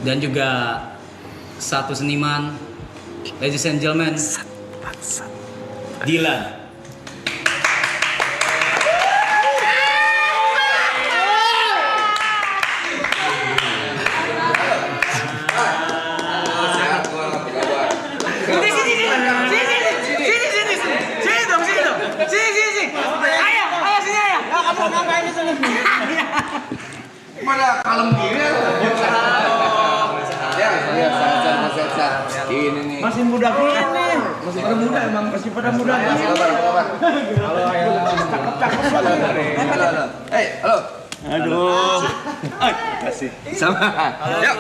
dan juga satu seniman, ladies and gentlemen, Dilan. Mana kalem gini ya, sehat. Ini nih. Masih muda gini. Masih pada muda emang, masih pada muda gini. Halo, cakep. Halo. Aduh. Kasih. Sama. Yuk.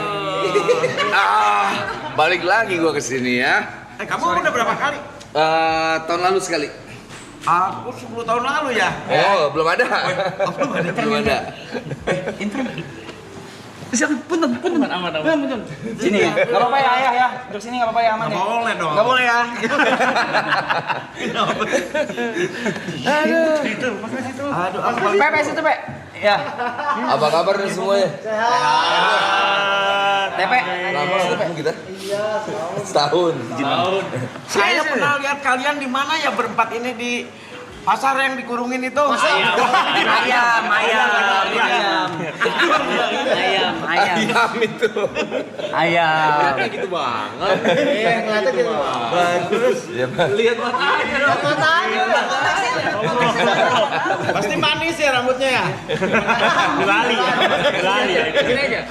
Balik lagi gua ke sini ya. Kamu udah berapa kali? Tahun lalu sekali. Aku 10 tahun lalu ya. Oh, belum ada. Belum ada. Punten. Aman. Sini ya. Enggak apa-apa ya, Ayah ya. Duduk sini enggak apa-apa ya, aman ya. Nggak boleh dong. Enggak boleh ya. Aduh. Itu, masuk situ. Aduh, Pe situ, Pe. Ya. Apa kabar nih semuanya? Tepe. Lama ketemu kita? Iya, setahun. Saya pernah lihat kalian di mana ya berempat ini di pasar yang dikurungin itu. Ayam itu. Ayam. Gitu banget. Ngeliatnya gitu. Bagus. Ya, Lihat matanya dong. Pasti manis ya rambutnya ya. Dilali ya. Sini aja.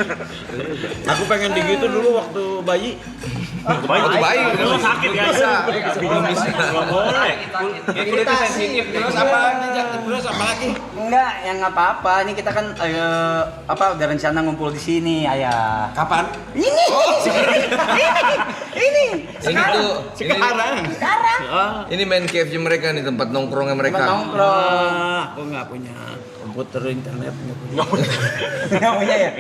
Aku pengen digitu dulu waktu bayi. Waktu bayi. Lu sakit ya? Bisa. Nggak boleh. Kulitnya sensitif. Terus apa lagi? Enggak, yang nggak apa-apa. Ini kita kan udah rencana ngumpul di sini, Ayah. Kapan? Ini. Ini. Sekarang. Ini main cave-nya mereka nih, tempat nongkrongnya mereka. Tempat nongkrong. Aku nggak punya komputer internet. Nggak punya ya?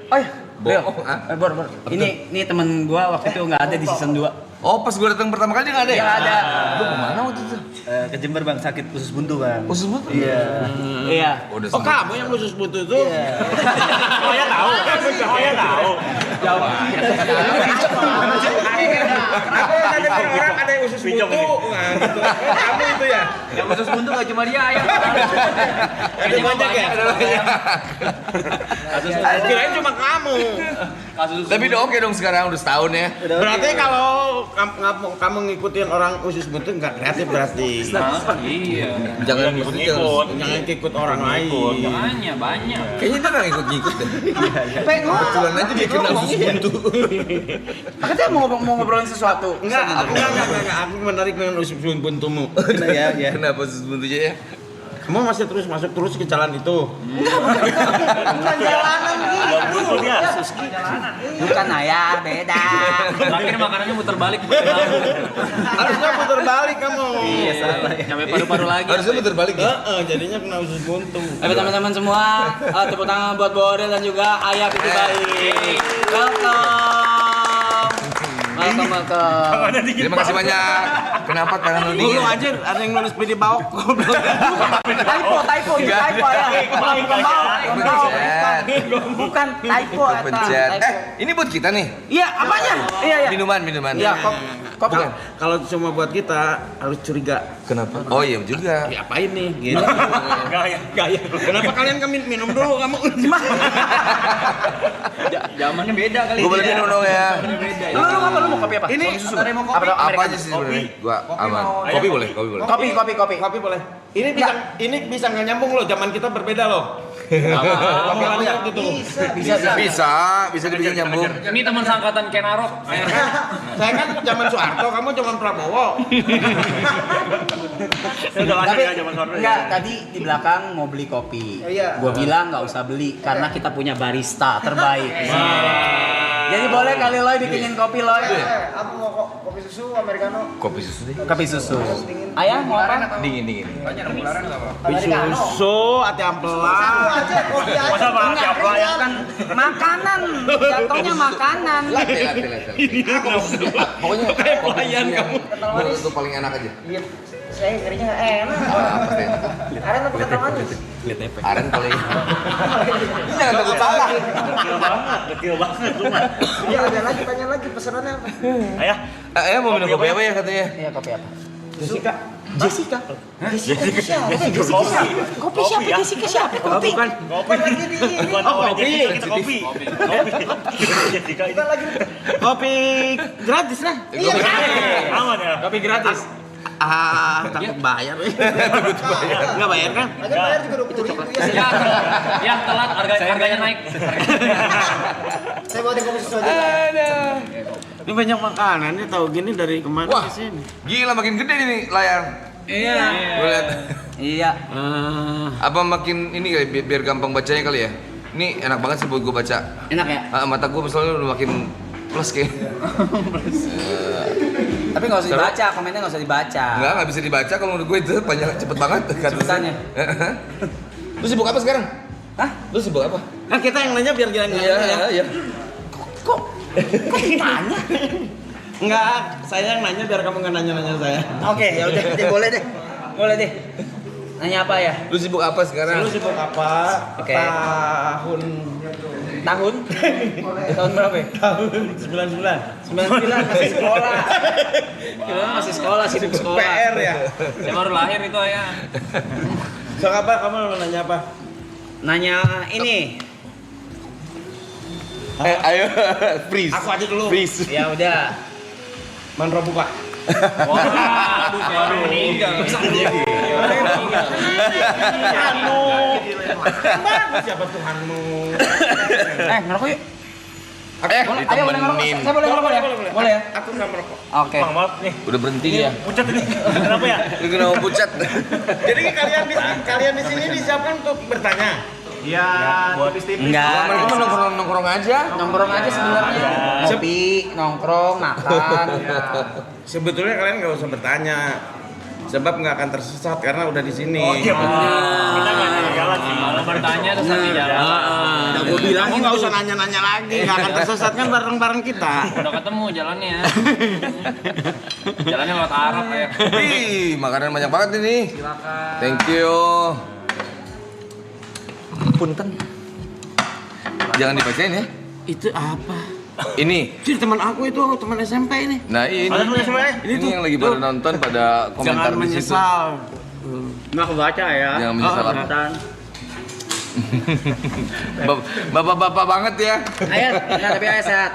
Oh ya, Bohong, Bor. Ini temen gua waktu itu nggak ada di season 2. Oh, pas gue datang pertama kali dia nggak ada ya? Nggak ada. Lu kemana waktu itu? Ke Jember bang, sakit usus buntu bang. Usus buntu? Iya. Udah Oh, kamu yang khusus butuh itu? Saya tahu. Jauh. Orang ada yang khusus buntu. Nah, gitu. Kamu itu ya? Yang usus buntu nggak cuma dia, Ayah. Ada banyak ya? Kirain cuma kamu. Tapi udah oke dong sekarang, udah setahun ya. Berarti kalau kamu ngikutin orang khusus buntu nggak kreatif berarti. Iya. Jangan ikut. Jangan ikut orang lain. Banyak. Kayaknya dia nggak ngikut deh. Pengen Kebetulan aja dia kena usus buntu. Katanya mau ngobrolin sesuatu. Enggak. Aku menarik dengan usus buntumu. Kenapa usus buntunya ya? Kamu masih terus masuk terus ke jalan itu. Bukan jalanan gitu. Bukan, Ayah, beda. Akhirnya makanannya muter balik. Harusnya putar balik kamu. Iya, salah ya. Sampai paru-paru lagi. Harusnya muter balik ya? Jadinya kena usus buntu. Teman-teman semua, tepuk tangan buat Borel dan juga Ayah Piti Bayi. Welcome. Terima kasih banyak. Kenapa? Karena lu Dulu dingin. anjir ada yang nulis pilih bawok. Typo Ayah. Bukan bawah. Bukan typo eta. Pencet. Ini buat kita nih. Iya, apanya? Iya. Minuman. Iya, kopi. Kalau cuma buat kita harus curiga. Kenapa? Oh iya juga. Diapain nih? Gitu. Gaya. Kenapa kalian minum dulu kamu? Zamannya beda kali. Gue boleh minum dong ya. Lu mau kopi apa? Ini mau Apa aja sih sebenarnya? Gua aman. Kopi boleh. Kopi. boleh. Ini bisa nggak nyambung loh. Zaman kita berbeda loh. Omongannya gitu. Bisa dibikin nyambung. Ini teman seangkatan Ken Arok. Saya kan zaman Soeharto, kamu zaman Prabowo. Tapi enggak, tadi di belakang mau beli kopi. Gua bilang nggak usah beli karena kita punya barista terbaik. Jadi boleh kali Loy bikinin kopi Loy. Aku mau kopi susu americano. Kopi susu deh. Kopi susu. Ayah mau apa? Dingin. Susu, ati ampela. Masa Bukan makanan, jatuhnya makanan. Latte. Pokoknya kopi susu yang menurut lu paling enak aja. saya ngerinya nggak enak. Aren apa kata manis? Aren kali. Jangan takut salah. Kecil banget lu mah. Iya, ada lagi, tanya lagi pesanannya apa? Ayah, Ayah mau minum kopi apa ya katanya? Iya, kopi apa? Jessica. Jessica. Jessica siapa? Kopi siapa? Jessica siapa? Kopi. bukan kopi. Lagi di ini. Bukan kopi, kita kopi. Jessica itu Kita lagi Kopi gratis lah. iya kan? aman ya. Kopi gratis. Takut bayar. Enggak bayar kan? Lagi bayar juga 20.000 ya. Yang telat harganya naik. Saya bawa kopi susu aja. Ini banyak makanan nih, tahu gini dari kemana Wah, ke sini. gila makin gede nih layar. Iya. Gue lihat. Iya. Apa makin ini kali biar gampang bacanya kali ya? Ini enak banget sih buat gue baca. Enak ya? Mata gue misalnya udah makin plus kayak. Tapi nggak usah dibaca, komennya nggak usah dibaca. Nggak bisa dibaca kalau menurut gue itu panjang cepet banget. Cepetannya. Lu sibuk apa sekarang? Hah? Lu sibuk apa? Kan kita yang nanya biar kita nanya. Iya. Kok ditanya? Enggak, saya yang nanya biar kamu nggak nanya-nanya saya. Oke, ya udah, boleh deh. Boleh deh. Nanya apa ya? Lu sibuk apa sekarang? Lu sibuk apa? Oke. Tahun Tahun? Tahun berapa ya? tahun 99. 99 masih sekolah. Kita masih sekolah, sibuk sekolah. PR ya. Saya baru lahir itu ayah. So apa? Kamu mau nanya apa? Nanya ini. Ayo, freeze. Aku aja dulu. Freeze. Ya udah. Manro buka. Wah, aduh baru meninggal. Anu. Bagus siapa Tuhanmu? Ngerokok yuk. Ayo boleh ngerokok. ditemenin. Saya boleh ngerokok ya? Boleh ya? Aku nggak merokok. Oke. Bang, maaf nih. Udah berhenti ya? Pucat ini. Kenapa ya? Lu kenapa pucat? Jadi kalian di sini disiapkan untuk bertanya. Iya, tipis-tipis. Enggak. Mereka mah nongkrong aja. Nongkrong aja sebenarnya. Ngopi, nongkrong, makan. Sebetulnya kalian nggak usah bertanya. Sebab nggak akan tersesat karena udah di sini. Oh iya benar. Kita nggak ada jalan sih. Kalau bertanya terus nanti jalan. Udah gue bilang kamu nggak usah nanya-nanya lagi, nggak akan tersesat kan bareng-bareng kita. Udah ketemu jalannya. Jalannya lewat Arab ya. Wih, makanan banyak banget ini. Silakan. Thank you. Punten. Jangan dibacain ya. Itu apa? Ini. Jadi teman aku itu teman SMP ini. Nah ini. Ada tulis semuanya? Ini yang lagi pada nonton pada komentar Jangan di situ. menyesal. Nggak kebaca ya. Jangan menyesal. Kelihatan. Bapak-bapak banget ya. Ayo, nah, tapi ayo sehat.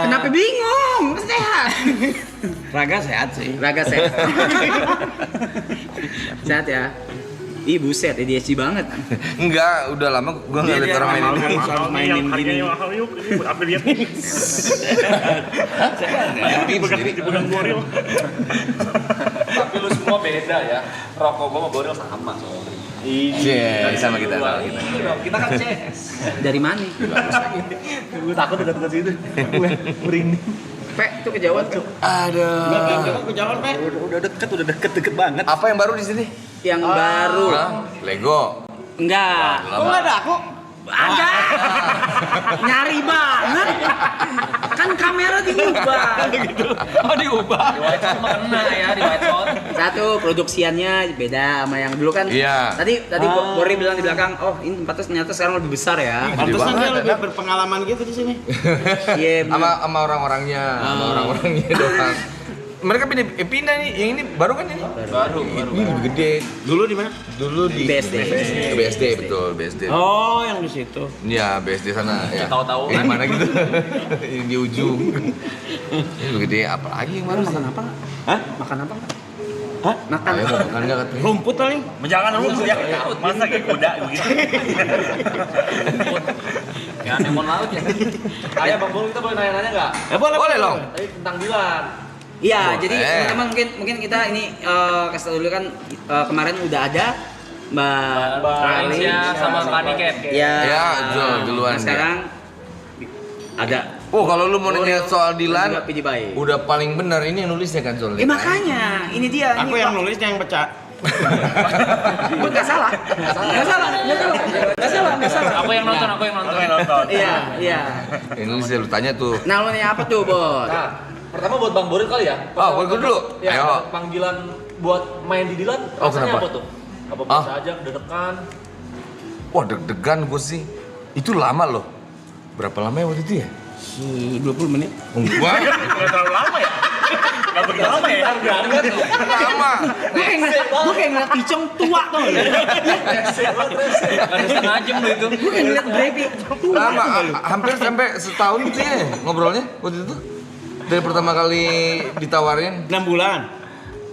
Kenapa bingung? Sehat. Raga sehat sih. Raga sehat. Sehat ya. Ih buset, ADHD banget. Enggak, udah lama gua enggak lihat orang main ini. Mahal nih, yang harganya mahal yuk. Ini buat apa lihat nih? Dipegang Boril. Tapi lu semua beda ya. Rokok gua sama Boril sama soalnya. Iya, sama kita. Kita kan CS. Dari mana? Gue takut dekat-dekat situ. Gue merinding. Pe, itu kejauhan tuh. Aduh. Coba ke jalan, Pak. Udah deket banget. Apa yang baru di sini? Yang baru. Hah? Lego. Enggak. Kok nggak ada aku? Ada. Nyari banget. Kan kamera diubah. Oh diubah. Di white shot mah kena ya di white shot. Satu produksiannya beda sama yang dulu kan. Iya. Tadi Bori bilang di belakang, "Oh, ini tempatnya ternyata sekarang lebih besar ya." Pantesan banget, dia lebih berpengalaman gitu di sini. Iya. bener. Sama orang-orangnya, doang. Mereka pindah nih, yang ini baru kan ini? Baru. Ini lebih gede. Dulu di mana? Dulu di BSD. BSD betul, BSD. Oh, yang di situ. Iya, BSD sana ya. Tahu-tahu Ini kan. mana gitu? Ini di ujung. Ini lebih gede, apa lagi yang baru sih? Makan apa? Hah? Makan apa? Hah? Makan. Ayo mau makan enggak katanya? Rumput paling. Jangan rumput ya. Masa kayak kuda begitu. Ya anemon laut ya. Ayah Bang Bol, kita boleh nanya-nanya nggak? Boleh loh. Tadi tentang Dilan. Iya, Boleh. jadi teman-teman mungkin kita ini kasih tahu dulu kan kemarin udah ada Mbak Alicia sama Kaniket. Ya. Ya, duluan dia. Sekarang ada. Oh, kalau lu mau nanya soal Dilan, juga PJ Baik. udah paling benar ini yang nulisnya kan soal Dilan. Makanya, ini dia. Aku yang nulisnya yang pecah. Nggak salah. Aku yang nonton. Iya. Yang nulisnya lu tanya tuh. Nah, lo nanya apa tuh, Bos? Pertama buat Bang Boril kali ya. Buat gue dulu. Ya, Ayo. panggilan buat main di Dilan. kenapa? Rasanya apa tuh? Apa biasa aja, deg-degan? Wah deg-degan gue sih. Itu lama loh. Berapa lama ya waktu itu ya? 20 menit. Enggak. Nggak terlalu lama ya? Nggak begitu lama ya? Lama. Gue kayak ngeliat Icong tua tuh. Ada setengah jam loh itu. Gue kayak ngeliat Brady. Lama. Hampir sampai setahun gitu ya ngobrolnya waktu itu. Dari pertama kali ditawarin 6 bulan.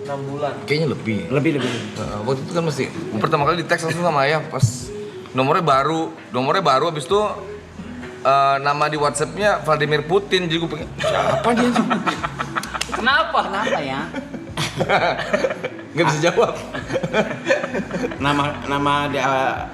6 bulan. kayaknya lebih. Lebih. Waktu itu kan mesti pertama kali di teks langsung sama ayah pas nomornya baru habis itu nama di WhatsApp-nya Vladimir Putin, jadi gue pengen siapa dia sih? Kenapa ya? Nggak bisa jawab. Nama di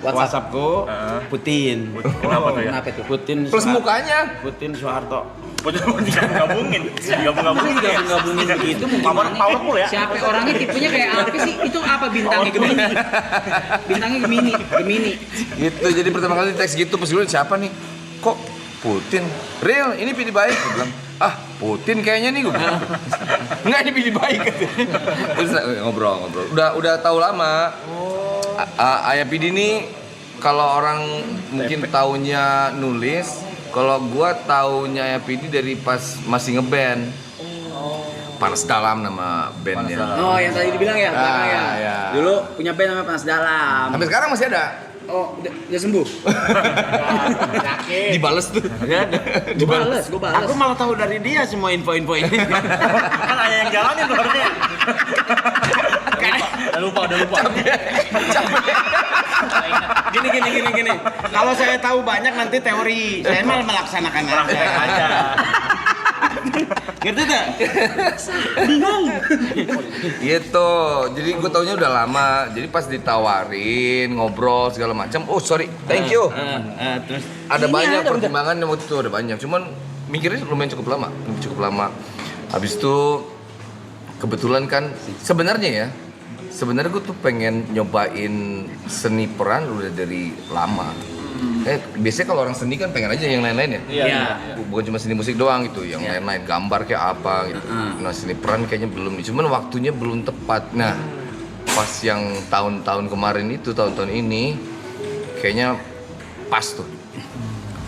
WhatsAppku Putin. Kenapa tuh ya? Kenapa tuh? Putin. Plus mukanya. Putin Soeharto. Gabungin. Gabungin begitu mungkin Powerful ya? siapa orangnya tipenya kayak apa sih? Itu apa bintangnya Gemini? Bintangnya Gemini. Gitu, jadi pertama kali di teks gitu pas gue siapa nih? Kok Putin? Real, ini pilih baik. Gue bilang, Putin kayaknya nih gue bilang. Enggak, ini pilih baik. Terus ngobrol. Udah tahu lama. Ayah Pidi nih kalau orang mungkin taunya nulis, kalau gua taunya Ayah Pidi dari pas masih ngeband. Panas Dalam nama bandnya. Oh, yang tadi dibilang ya, belakang ya. Ya. Dulu punya band namanya Panas Dalam. Sampai sekarang masih ada. Oh, udah sembuh. Dibales tuh. Gue bales. Aku malah tahu dari dia semua info-info ini. Kan ayah yang jalanin tuh harusnya. Udah lupa. Gini. Kalau saya tahu banyak nanti teori, saya malah melaksanakan aja. Ngerti tak? Bingung. Gitu. Jadi gue taunya udah lama. Jadi pas ditawarin ngobrol segala macam. Oh sorry, thank you. Terus Ada Ini banyak ada, pertimbangan yang waktu itu ada banyak. Cuman mikirnya lumayan cukup lama. Habis itu kebetulan kan sebenarnya gue tuh pengen nyobain seni peran udah dari lama. Biasanya kalau orang seni kan pengen aja yang lain-lain ya. Iya. Bukan cuma seni musik doang gitu, yang lain-lain gambar kayak apa gitu. Nah seni peran kayaknya belum nih, cuman waktunya belum tepat. Nah pas yang tahun-tahun kemarin itu, tahun-tahun ini kayaknya pas tuh.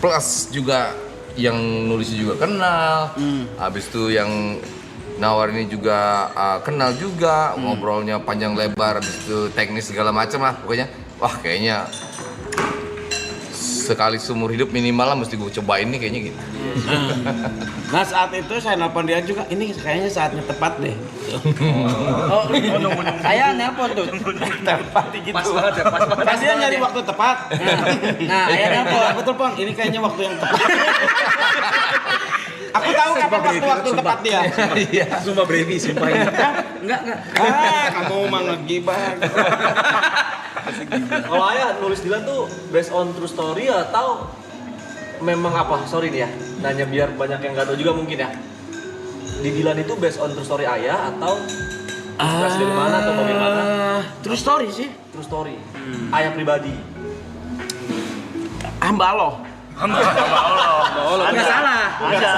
Plus juga yang nulisnya juga kenal, habis itu yang nawarinnya juga kenal juga, ngobrolnya panjang lebar, habis itu teknis segala macam lah pokoknya. Wah kayaknya sekali seumur hidup minimal lah mesti gue cobain nih kayaknya gitu. Nah saat itu saya nelpon dia juga, ini kayaknya saatnya tepat deh. Oh, saya nelpon tuh. Tepat gitu. Pas banget ya, pas banget. Pasti dia nyari waktu tepat. Nah, saya nelpon. Aku telepon, ini kayaknya waktu yang tepat. Aku tahu kapan waktu tepat dia. Iya. Sumpah Brevi, sumpah ini. Enggak. Kamu mah ngegibah. Kalau ayah nulis Dilan tuh based on true story atau memang apa? Sorry nih ya, nanya biar banyak yang nggak tahu juga mungkin ya. Di Dilan itu based on true story ayah atau inspirasi dari mana atau bagaimana? True story sih. True story. Ayah pribadi. Hamba Allah. Enggak salah. Enggak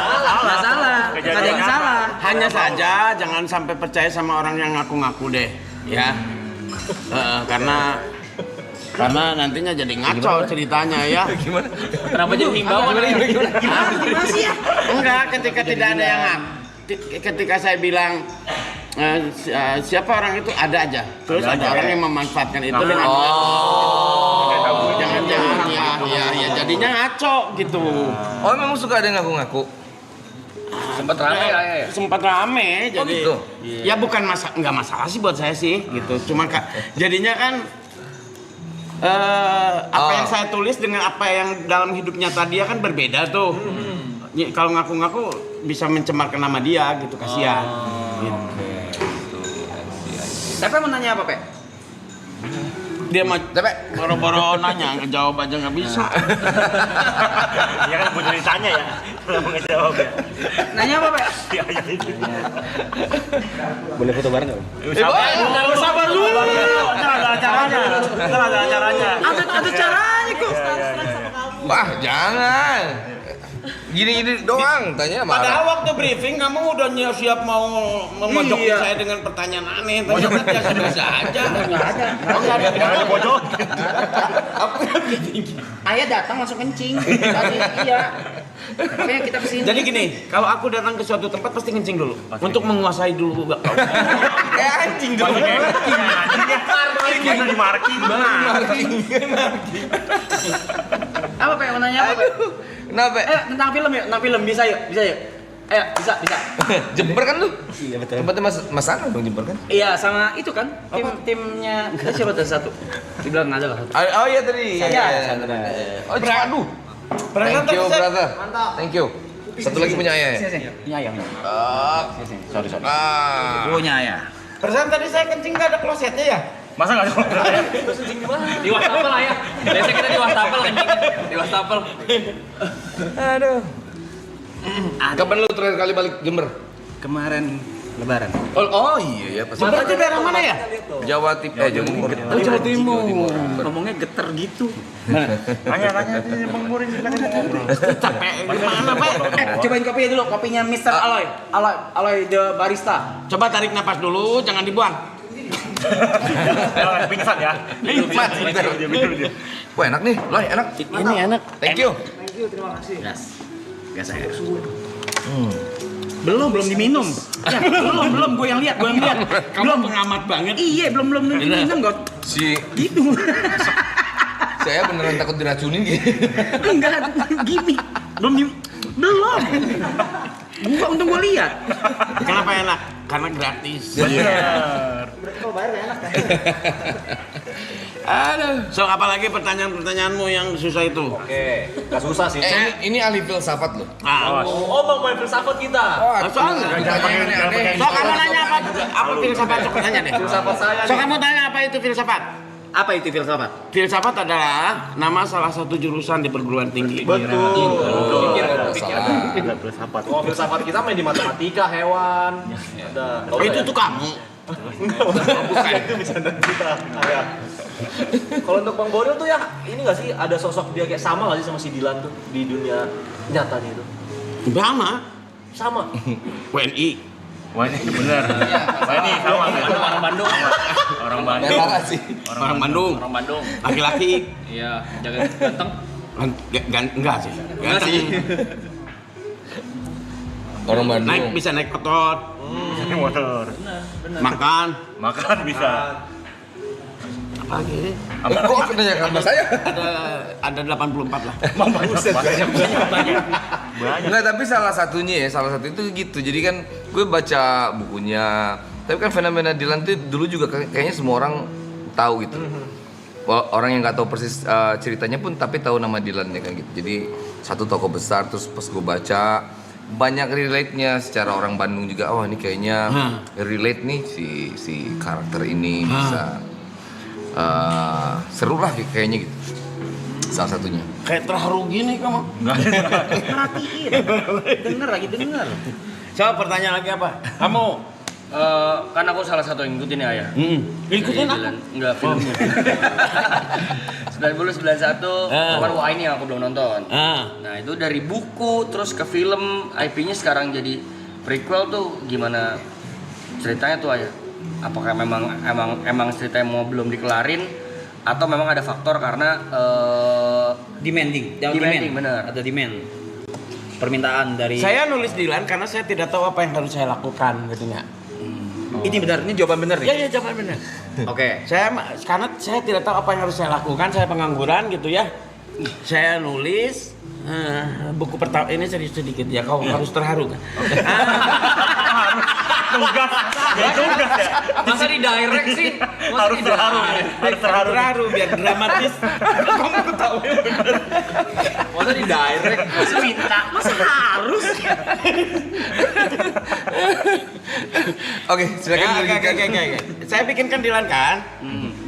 ada yang salah. Hanya saja jangan sampai percaya sama orang yang ngaku-ngaku deh, ya. Karena nantinya jadi ngaco ceritanya ya. Gimana? Kenapa jadi himbauan? Gimana sih ya? Enggak, ketika tidak ada yang ketika saya bilang siapa orang itu ada aja. Terus ada orang yang memanfaatkan itu dengan jangan-jangan ya jadinya ngaco gitu. Oh memang suka ada yang ngaku-ngaku? Sempat ramai ayah ya? Sempat rame jadi gitu? ya bukan nggak masalah sih buat saya sih gitu. Cuma jadinya kan apa yang saya tulis dengan apa yang dalam hidupnya tadi kan berbeda tuh. Kalau ngaku-ngaku bisa mencemarkan nama dia gitu, kasihan. Gitu. Tapi mau nanya apa, Pe? Dia mah boro-boro nanya, ngejawab aja nggak bisa. Dia kan butuh ditanya ya. Kenapa nggak jawab ya? Nanya apa, Pe? Boleh foto bareng nggak? Sabar dulu. Ntar ada acaranya. Ada caranya kok. Wah jangan. Gini-gini doang, tanya Padahal marah. waktu briefing kamu udah siap mau memojokin saya dengan pertanyaan aneh. Ternyata biasa-biasa aja. Nggak ada. Jangan bojok. Ayah datang langsung kencing. Tadi iya. Makanya kita kesini. Jadi gini, kalau aku datang ke suatu tempat pasti kencing dulu. Untuk menguasai dulu. Kayak anjing dulu. Anjingnya di marking. Apa Pak? Mau nanya apa? Kenapa? Tentang film ya, tentang film bisa yuk. Ayo, bisa. Jember kan lu? Iya betul. Tempatnya Mas Ana dong Jember kan? Iya, sama itu kan timnya siapa tuh satu? Di belakang ada lah satu. Oh iya tadi. Iya. Oh, aduh. Thank you, brother. Thank you. Satu lagi punya ayah ya? Ini ayam. Sorry. Punya ayah. Perasaan tadi saya kencing nggak ada klosetnya ya? Masa nggak coba? Di wastafel lah ya. Biasanya kita di wastafel kencingnya. Di wastafel. Aduh. Kapan lu terakhir kali balik Jember? Kemarin Lebaran. Oh iya ya pasti. Jember itu daerah mana ya? Jawa Timur. Jawa Timur. Ngomongnya geter gitu. Tanya aja Bang Murin kita ngobrol. Capek gimana Pak? Cobain kopinya dulu, kopinya Mr. Aloy the barista. Coba tarik napas dulu, jangan dibuang. Jangan pingsan ya. Mati bentar. Wah enak nih, Loy enak. Ini enak. Thank you. Gas saya. Belum diminum. Ya, belum gue yang lihat. Kamu pengamat banget. Iya, belum diminum kok. Si Gitu. saya beneran takut diracunin gitu. Enggak, gini. Belum. Gua untung gua lihat. Kenapa enak? Karena gratis. Berarti kalau bayar nggak enak kan? Aduh. So apalagi pertanyaan-pertanyaanmu yang susah itu? Oke, nggak susah sih. Ini ahli filsafat loh. Oh, mau main filsafat kita. Soalnya Jangan pakai aneh-aneh. So kamu nanya apa filsafat? Sok tanya deh. Filsafat saya. So kamu tanya apa itu filsafat? Apa itu filsafat? Filsafat adalah nama salah satu jurusan di perguruan tinggi. Betul. Filsafat. Oh, filsafat kita main di matematika, hewan. Ada. Oh, itu tuh kamu. Bukan. Itu bercanda kita. Ya. Kalau untuk Bang Boril tuh ya ini nggak sih ada sosok dia kayak sama nggak sih sama si Dilan tuh di dunia nyatanya itu? Sama. WNI. Wah ini bener. Wah ini sama. Orang Bandung. Orang Ya Bandung. salah sih. Orang Bandung. Orang Bandung. Laki-laki. Iya, jangan ganteng. Enggak sih. Enggak sih. Orang Bandung. Bisa naik otot, Ini motor. makan bisa. apa lagi? Kok menanyakan mas saya? Ada 84 lah. Banyak. Enggak, tapi salah satu itu gitu. Jadi kan gue baca bukunya. Tapi kan fenomena Dilan tuh dulu juga kayaknya semua orang tahu gitu. Orang yang nggak tahu persis ceritanya pun tapi tahu nama Dilan ya kan gitu. Jadi satu tokoh besar, terus pas gue baca banyak relate-nya secara orang Bandung juga. Oh ini kayaknya relate nih si karakter ini bisa seru lah kayaknya gitu. Salah satunya. Kayak terharu gini kamu. Perhatiin. Denger. Coba pertanyaan lagi apa? Kamu Kan aku salah satu yang ngikutin ya, Ayah. ikutin aku. Enggak, filmnya. 9091 One Wah ini yang aku belum nonton. Nah, itu dari buku terus ke film, IP-nya sekarang jadi prequel tuh gimana ceritanya tuh, Ayah? Apakah memang ceritanya mau belum dikelarin atau memang ada faktor karena Demand, bener. ada demand. Permintaan dari Saya nulis Dilan karena saya tidak tahu apa yang harus saya lakukan gitu ya. Ini benar, ini jawaban benar nih. Ya jawaban benar. Oke. Karena saya tidak tahu apa yang harus saya lakukan, saya pengangguran gitu ya. Saya nulis buku pertama ini sedikit ya, kau harus terharu kan? Tugas ya. Masa di direct sih? Harus terharu. Terharu biar dramatis. Kamu tahu ya benar. Masa di direct? Masa minta, masa harus? Oke, silakan Oke. Saya bikinkan Dilan kan.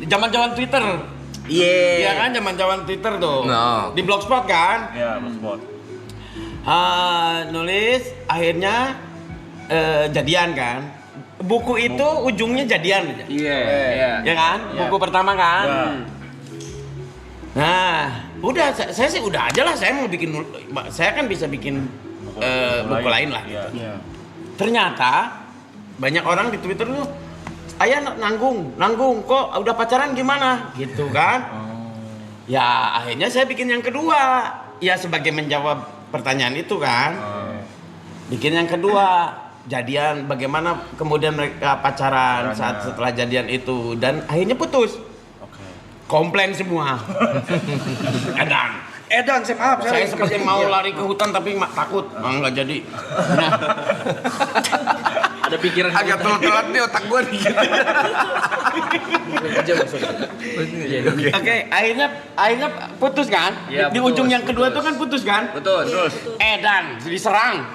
Zaman-zaman Twitter. Iya kan, zaman-zaman Twitter tuh. No. Di Blogspot kan. Ya, Blogspot. Nulis akhirnya jadian kan. Buku itu ujungnya jadian aja. Iya. Ya kan? Buku pertama kan. Ya. Nah, Udah, saya sih udah aja lah. Saya mau bikin, saya kan bisa bikin buku lain lah. Gitu. Ternyata banyak orang di Twitter tuh, ayah nanggung, kok udah pacaran gimana? Gitu kan? Ya akhirnya saya bikin yang kedua. Ya sebagai menjawab pertanyaan itu kan. Bikin yang kedua, jadian, bagaimana kemudian mereka pacaran saat setelah jadian itu, dan akhirnya putus. Komplain semua. Edan, saya seperti mau lari ke hutan tapi takut, nggak jadi. Nah, Ada pikiran Agak telat nih otak gue nih. Oke, akhirnya putus kan? Iya, Di putus, ujung yang kedua putus. itu kan putus kan? Betul. Terus. Edan diserang.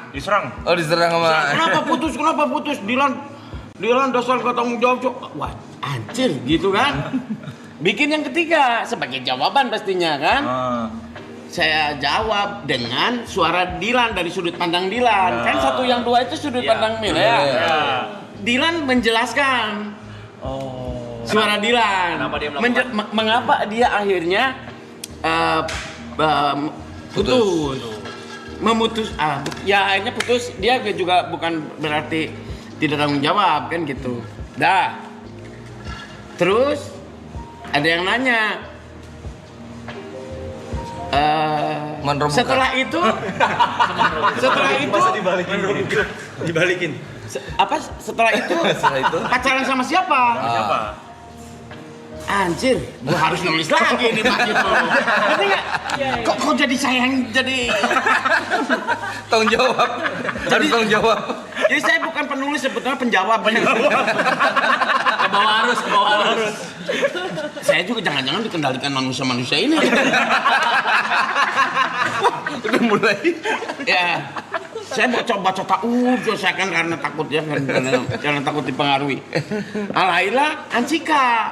Oh diserang sama. Kenapa putus? Dilan dasar gak tanggung jawab. Wah, anjir gitu kan? Bikin yang ketiga sebagai jawaban pastinya kan? Saya jawab dengan suara Dilan dari sudut pandang Dilan. Kan satu yang dua itu sudut pandang Mil ya. Dilan menjelaskan. Suara Dilan. Kenapa dia melakukan? Mengapa dia akhirnya putus. Memutus ya akhirnya putus. Dia juga bukan berarti tidak tanggung jawab kan gitu. Dah. Terus ada yang nanya, setelah itu Dibalikin. setelah itu pacaran sama siapa? Anjir, gua harus nulis lagi nih Pak gitu. Ngerti nggak? Kok jadi saya yang jadi Tanggung jawab. Harus tanggung jawab. Jadi saya bukan penulis, sebetulnya penjawab. ke bawah arus. Saya juga jangan-jangan dikendalikan manusia-manusia ini. Udah mulai. Ya, saya mau coba saya kan karena takut ya, karena takut dipengaruhi. Alhamdulillah, Ancika,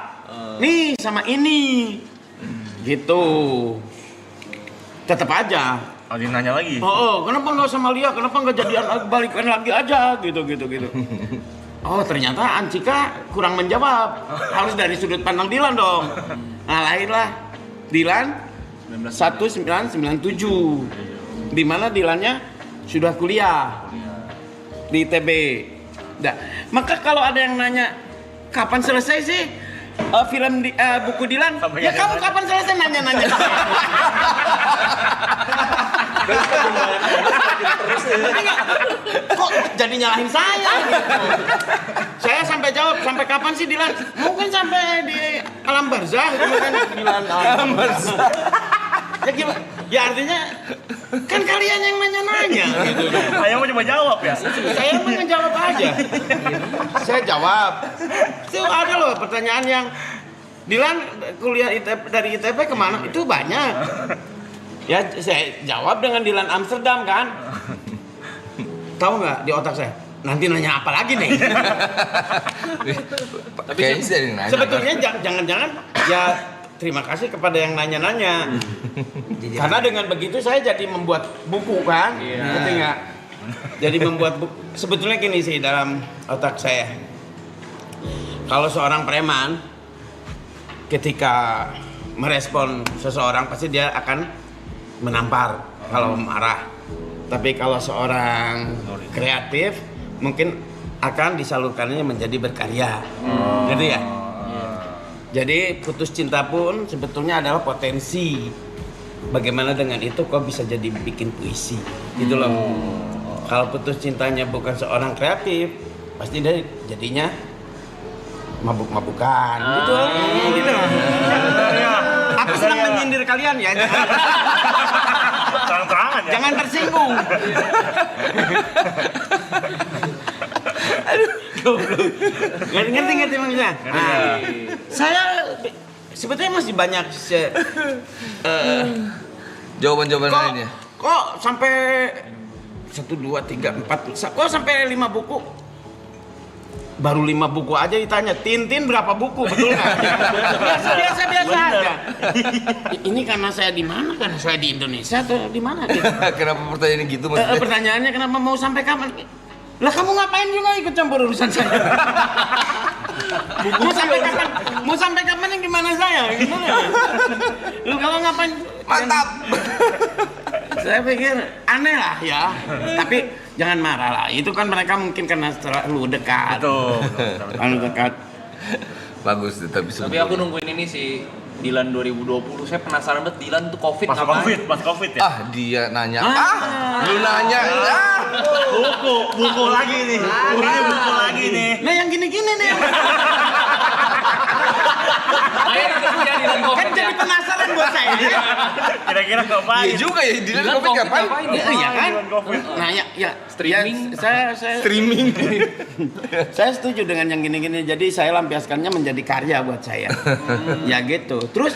nih sama ini, gitu. Tetap aja. Dia nanya lagi. Kenapa nggak sama Lia? Kenapa nggak jadian balikan lagi aja? Gitu. Oh ternyata Ancika kurang menjawab. Harus dari sudut pandang Dilan dong. Nah lahirlah Dilan 1997. Di mana Dilannya sudah kuliah di ITB. Nah, maka kalau ada yang nanya kapan selesai sih buku Dilan? Ya kamu kapan selesai nanya-nanya? Kok jadi nyalahin saya gitu. Saya sampai jawab, sampai kapan sih Dilan? Mungkin sampai di alam barzah gitu kan Dilan alam barzah. Ya gimana? Ya artinya kan kalian yang nanya-nanya gitu. Saya mau coba jawab ya. Saya mau ngejawab aja. Saya jawab. Itu ada loh pertanyaan yang Dilan kuliah dari ITB kemana? Itu banyak. Ya saya jawab dengan Dilan Amsterdam kan. Tahu nggak di otak saya? Nanti nanya apa lagi nih? Tapi nanya. Sebetulnya jangan-jangan ya terima kasih kepada yang nanya-nanya. Karena dengan begitu saya jadi membuat buku kan? Ngerti nggak? Jadi membuat buku. Sebetulnya gini sih dalam otak saya. Kalau seorang preman ketika merespon seseorang pasti dia akan menampar kalau marah. Tapi kalau seorang kreatif mungkin akan disalurkannya menjadi berkarya. Gitu ya? Jadi putus cinta pun sebetulnya adalah potensi. Bagaimana dengan itu kok bisa jadi bikin puisi. Gitu loh. Kalau putus cintanya bukan seorang kreatif, pasti dia jadinya mabuk-mabukan. Gitu loh. Aku senang menyindir kalian ya. Terang-terangan ya. Jangan tersinggung. Aduh, ngerti maksudnya. Nah, saya sebetulnya masih banyak Jawaban-jawaban lainnya. Kok sampai 1, 2, 3, 4, kok sampai 5 buku? Baru 5 buku aja ditanya, Tintin berapa buku, betul nggak? Biasa aja. Ini karena saya di mana? Karena saya di Indonesia atau di mana? Gitu? Kenapa pertanyaannya gitu maksudnya? Pertanyaannya kenapa mau sampai kapan? Lah kamu ngapain juga ikut campur urusan saya? Mau sampai kapan yang gimana saya? Gimana? Lu kalau ngapain? Mantap. Saya pikir aneh lah ya. Tapi jangan marah lah. Itu kan mereka mungkin karena terlalu dekat. Terlalu dekat. Bagus tapi Tapi aku nungguin ini sih Dilan 2020. Saya penasaran banget Dilan tuh Covid Pas ngapain? Covid ya. Dia nanya. Lu nanya. Buku lagi nih. Buku lagi nih. Nah yang gini-gini nih. Ayo kerja Dilan Covid. Kan jadi penasaran buat saya. Kira-kira ngapain? Iya juga ya, Dilan Covid ngapain? Iya kan? Covid. Nah ya Streaming. saya Streaming. saya setuju dengan yang gini-gini. Jadi saya lampiaskannya menjadi karya buat saya. Ya gitu. Terus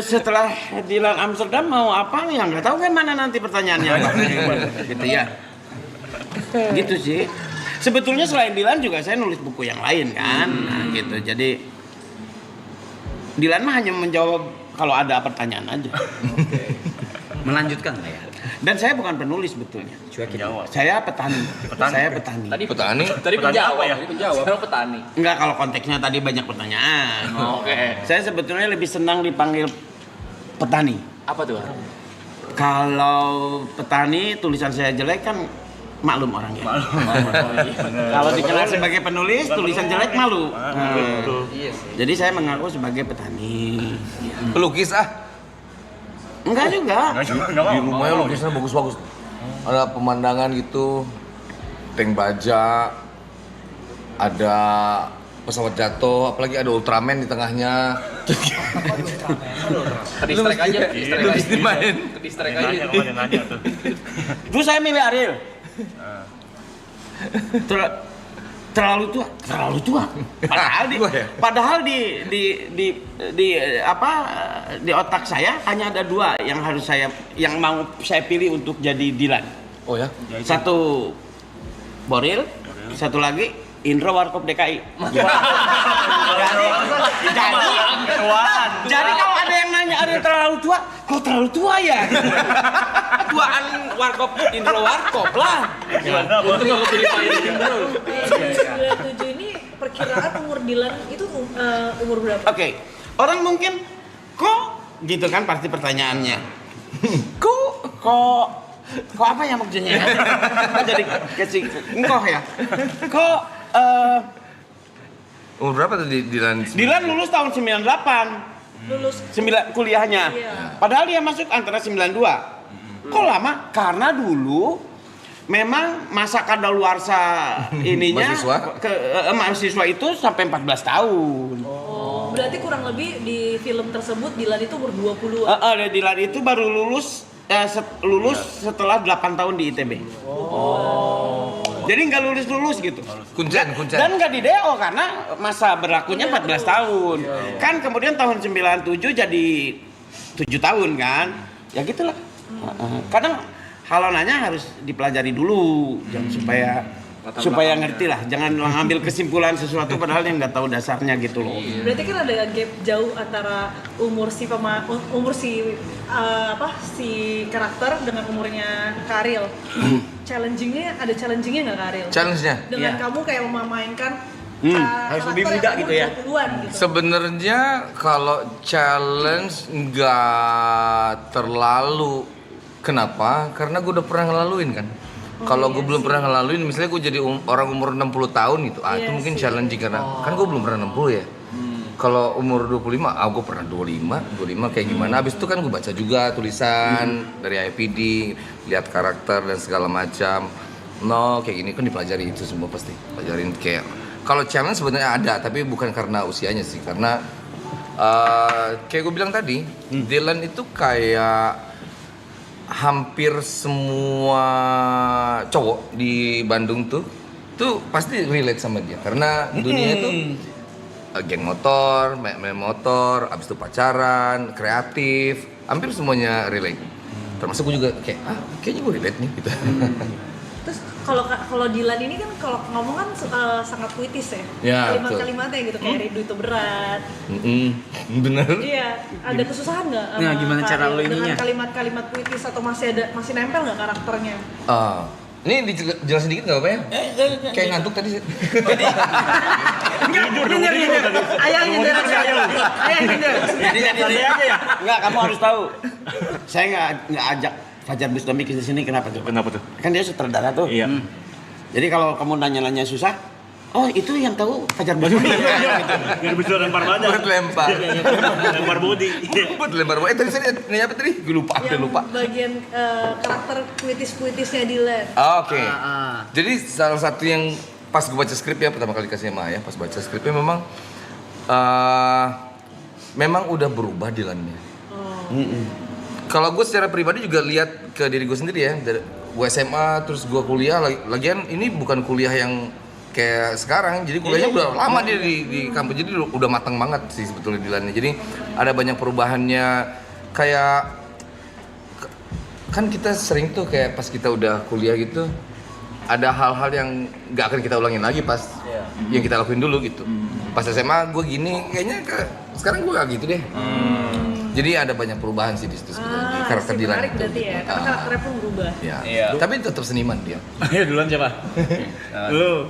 setelah Dilan Amsterdam mau apa nih? Nggak tahu kan mana nanti pertanyaannya. Gitu ya. Gitu sih. Sebetulnya selain Dilan juga saya nulis buku yang lain kan. Nah, gitu. Jadi Dilan mah hanya menjawab kalau ada pertanyaan aja. Melanjutkan lah ya. Dan saya bukan penulis sebetulnya. Jawab. Saya petani. Saya petani. Tadi Petani. Tadi penjawab ya? Tadi penjawab. Sekarang petani. Enggak, kalau konteksnya tadi banyak pertanyaan. Oke. Saya sebetulnya lebih senang dipanggil petani. Apa tuh? Kalau petani tulisan saya jelek kan maklum orangnya. Kalau dikenal sebagai penulis tulisan jelek malu. Iya sih. Jadi saya mengaku sebagai petani. Pelukis Enggak juga. Di rumahnya lukisnya bagus-bagus. Ada pemandangan gitu, tank baja, ada pesawat jatuh, apalagi ada Ultraman di tengahnya. Ke-distract aja. Lu mesti main. Ke-distract aja. Nanya tuh. Terus saya milih Ariel. Terlalu tua. Padahal di otak saya hanya ada dua yang mau saya pilih untuk jadi Dilan. Oh ya? Satu Boril, satu lagi Indro Warkop DKI. Jadi kalau ada yang nanya ada terlalu tua, kok terlalu tua ya? Tuaan Warkop Indro Warkop lah. Untung aku pilih main Indro. 97 ini perkiraan umur Dilan itu umur berapa? Oke, orang mungkin kok gitu kan pasti pertanyaannya. Kok apa ya maksudnya? Kok jadi kecil engkoh ya? Kok Umur berapa tuh Dilan? Dilan lulus tahun 98. Lulus Kuliahnya. Iya. Padahal dia masuk antara 92. Kok lama? Karena dulu memang masa kadaluarsa ininya mahasiswa itu sampai 14 tahun. Oh, berarti kurang lebih di film tersebut Dilan itu umur 20-an. Dilan itu baru lulus setelah 8 tahun di ITB. Jadi nggak lulus gitu. Kuncen. Dan nggak di DO karena masa berlakunya 14 tahun. Kan kemudian tahun 97 jadi 7 tahun kan. Ya gitulah. Kadang kalau nanya harus dipelajari dulu supaya ngerti lah. Jangan ngambil kesimpulan sesuatu padahal yang nggak tahu dasarnya gitu loh. Berarti kan ada gap jauh antara umur si karakter dengan umurnya Karil. Ada challengingnya nggak Karil? Challenge-nya? Dengan kamu kayak memainkan harus lebih muda gitu ya. 20-an gitu. Sebenarnya kalau challenge nggak terlalu. Kenapa? Karena gue udah pernah ngelaluin kan. Kalau gue belum pernah ngelaluin, misalnya gue jadi orang umur 60 tahun gitu, itu mungkin challenging karena kan gue belum pernah 60 ya. Kalau umur 25, gue pernah 25 kayak gimana. Habis itu kan gue baca juga tulisan dari IPD, lihat karakter dan segala macam. Kayak gini kan dipelajari itu semua pasti. Pelajarin kayak kalau challenge sebenarnya ada, tapi bukan karena usianya sih, karena kayak gue bilang tadi, Dilan itu kayak hampir semua cowok di Bandung tuh pasti relate sama dia karena dunia itu geng motor, main motor, abis itu pacaran, kreatif, hampir semuanya relate. Termasuk gue juga kayaknya gue relate nih gitu. Terus kalau Dilan ini kan kalau ngomong kan sangat puitis ya. Ya, Kalimat-kalimatnya gitu kayak rindu itu berat. Bener. Iya, ada kesusahan nggak? Nah, gimana cara lo ininya? Dengan kalimat-kalimat puitis atau masih nempel nggak karakternya? Ini dijelasin dikit nggak apa ya? Kayak ngantuk tadi sih. Nyindir. Ayah nyindir. Ayah nyindir. Jadi aja ya. Enggak, kamu harus tahu. Saya nggak ajak Fajar Bustami ke sini kenapa tuh? Kenapa tuh? Kan dia sutradara tuh. Iya. Jadi kalau kamu nanya-nanya susah, oh itu yang tahu Fajar Bustami. Biar bisa lempar badan. Buat lempar. Lempar body. Buat lempar. Tadi saya nanya apa tadi? Gue lupa. Bagian karakter puitis-puitisnya Dylan. Oke. Jadi salah satu yang pas gue baca skrip ya pertama kali kasih sama Ayah, pas baca skripnya memang udah berubah Dylan-nya. Kalau gue secara pribadi juga lihat ke diri gue sendiri ya, dari gue SMA terus gue kuliah, lagian ini bukan kuliah yang kayak sekarang, jadi kuliahnya udah lama dia di kampus, jadi udah matang banget sih sebetulnya Dylan-nya. Jadi ada banyak perubahannya, kayak kan kita sering tuh kayak pas kita udah kuliah gitu, ada hal-hal yang nggak akan kita ulangin lagi pas yang kita lakuin dulu gitu. Pas SMA gue gini, kayaknya sekarang gue gak gitu deh. Jadi ada banyak perubahan sih di situ sebenarnya karakter Dylan. Menarik berarti ya, karena karakternya pun berubah. Ya. Tapi tetap seniman dia. Ayo duluan siapa? Lu.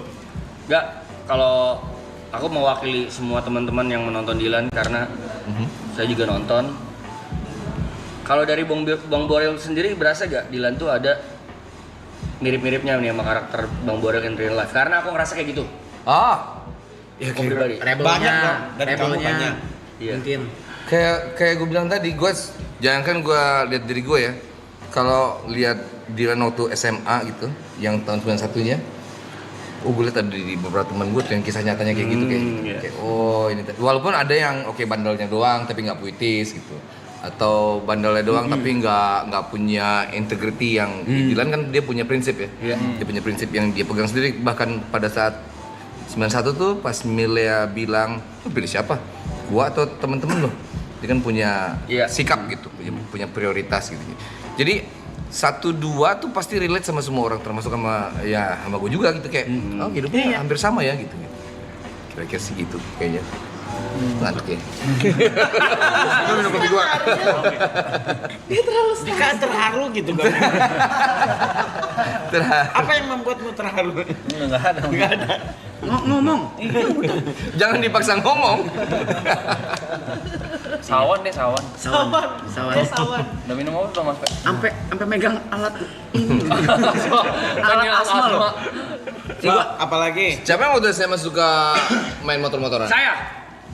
Enggak, kalau aku mewakili semua teman-teman yang menonton Dylan karena saya juga nonton. Kalau dari Bang Boril sendiri berasa gak Dylan tuh ada mirip-miripnya nih sama karakter Bang Boril in real life? Karena aku ngerasa kayak gitu. Ya Aku pribadi. Banyak dong, dari kamu banyak. Iya. Mungkin. Kayak gue bilang tadi, jangan kan gue lihat diri gue ya. Kalau lihat Dylan waktu SMA gitu, yang tahun 91-nya, gue lihat ada di beberapa teman gue tuh yang kisah nyatanya kayak gitu kayak oh ini. Walaupun ada yang bandelnya doang tapi nggak puitis gitu, atau bandelnya doang tapi nggak punya integrity yang Dylan kan dia punya prinsip ya. Dia punya prinsip yang dia pegang sendiri, bahkan pada saat 91 tuh pas Milea bilang, "Lu pilih siapa? Gua atau temen-temen lo?" Dia kan punya sikap gitu, punya prioritas gitu. Jadi 1-2 tuh pasti relate sama semua orang, termasuk sama gue juga gitu kayak, oh hidupnya hampir sama ya gitu. Kira-kira sih gitu kayaknya. Ngantuk ya. Itu minum kopi gua. Dia terlalu Kan terharu gitu kan. Apa yang membuatmu terharu? Enggak ada. Ngomong. Jangan dipaksa ngomong. Sawan deh, sawan. sawan. Udah minum apa belum, Mas? Sampai megang alat ini. Alat asma loh. Coba apalagi? Siapa yang waktu SMA suka main motor-motoran? Saya.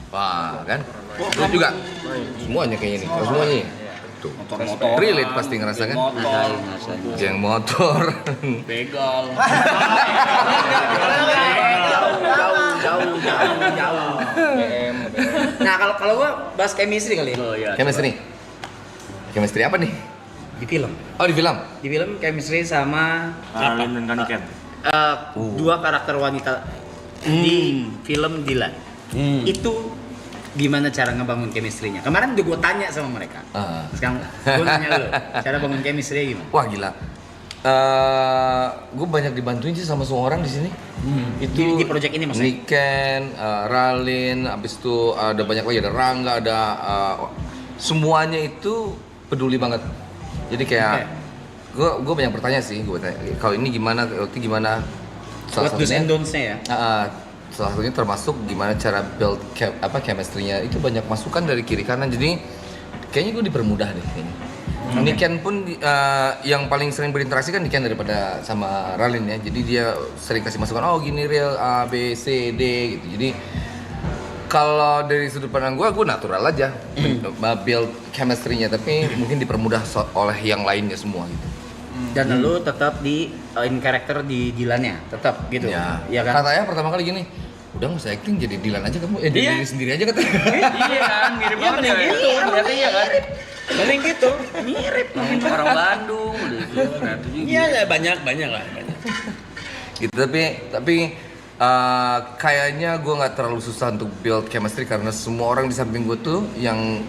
Wah, kan? Lu juga? Semuanya kayaknya nih. Oh, semuanya. Tuh. Motor-motor. Relate pasti ngerasa kan? Motor. Yang motor. Begal. Jauh. Nah, kalau gua bahas chemistry kali ya. Oh iya. Chemistry. Chemistry apa nih? Di film. Oh, di film. Di film chemistry sama Aralin dan Kaniken. dua karakter wanita di film Dylan. Itu gimana cara ngebangun chemistry-nya? Kemarin udah gue tanya sama mereka. Sekarang gue nanya lu, cara bangun chemistry gimana? Wah, gila. Gue banyak dibantuin sih sama semua orang di sini. Itu Di project ini maksudnya? Niken, Ralin, abis itu ada banyak lagi, ada Rangga, ada semuanya itu peduli banget. Jadi kayak gue banyak bertanya sih, gue tanya kalau ini gimana, kalau itu gimana. What do's and don'ts-nya ya? Salah satunya termasuk gimana cara build chemistry-nya, itu banyak masukan dari kiri kanan, jadi kayaknya gue dipermudah deh kayaknya. Niken pun yang paling sering berinteraksi kan Niken daripada sama Ralin ya, jadi dia sering kasih masukan, oh gini real A, B, C, D gitu. Jadi kalau dari sudut pandang gue natural aja build chemistry-nya, tapi mungkin dipermudah oleh yang lainnya semua gitu. Dan lu tetap di in character di Dylan-nya, tetap gitu. Ya kan? Katanya pertama kali gini, udah nggak usah acting, jadi Dylan aja kamu, jadi diri sendiri aja katanya. Iya kan, mirip banget ya. gitu. Ternyata iya kan. Paling gitu. Mirip. Orang Bandung udah itu. Ternyata juga. Iya, banyak lah. Gitu, tapi kayaknya gue nggak terlalu susah untuk build chemistry karena semua orang di samping gue tuh yang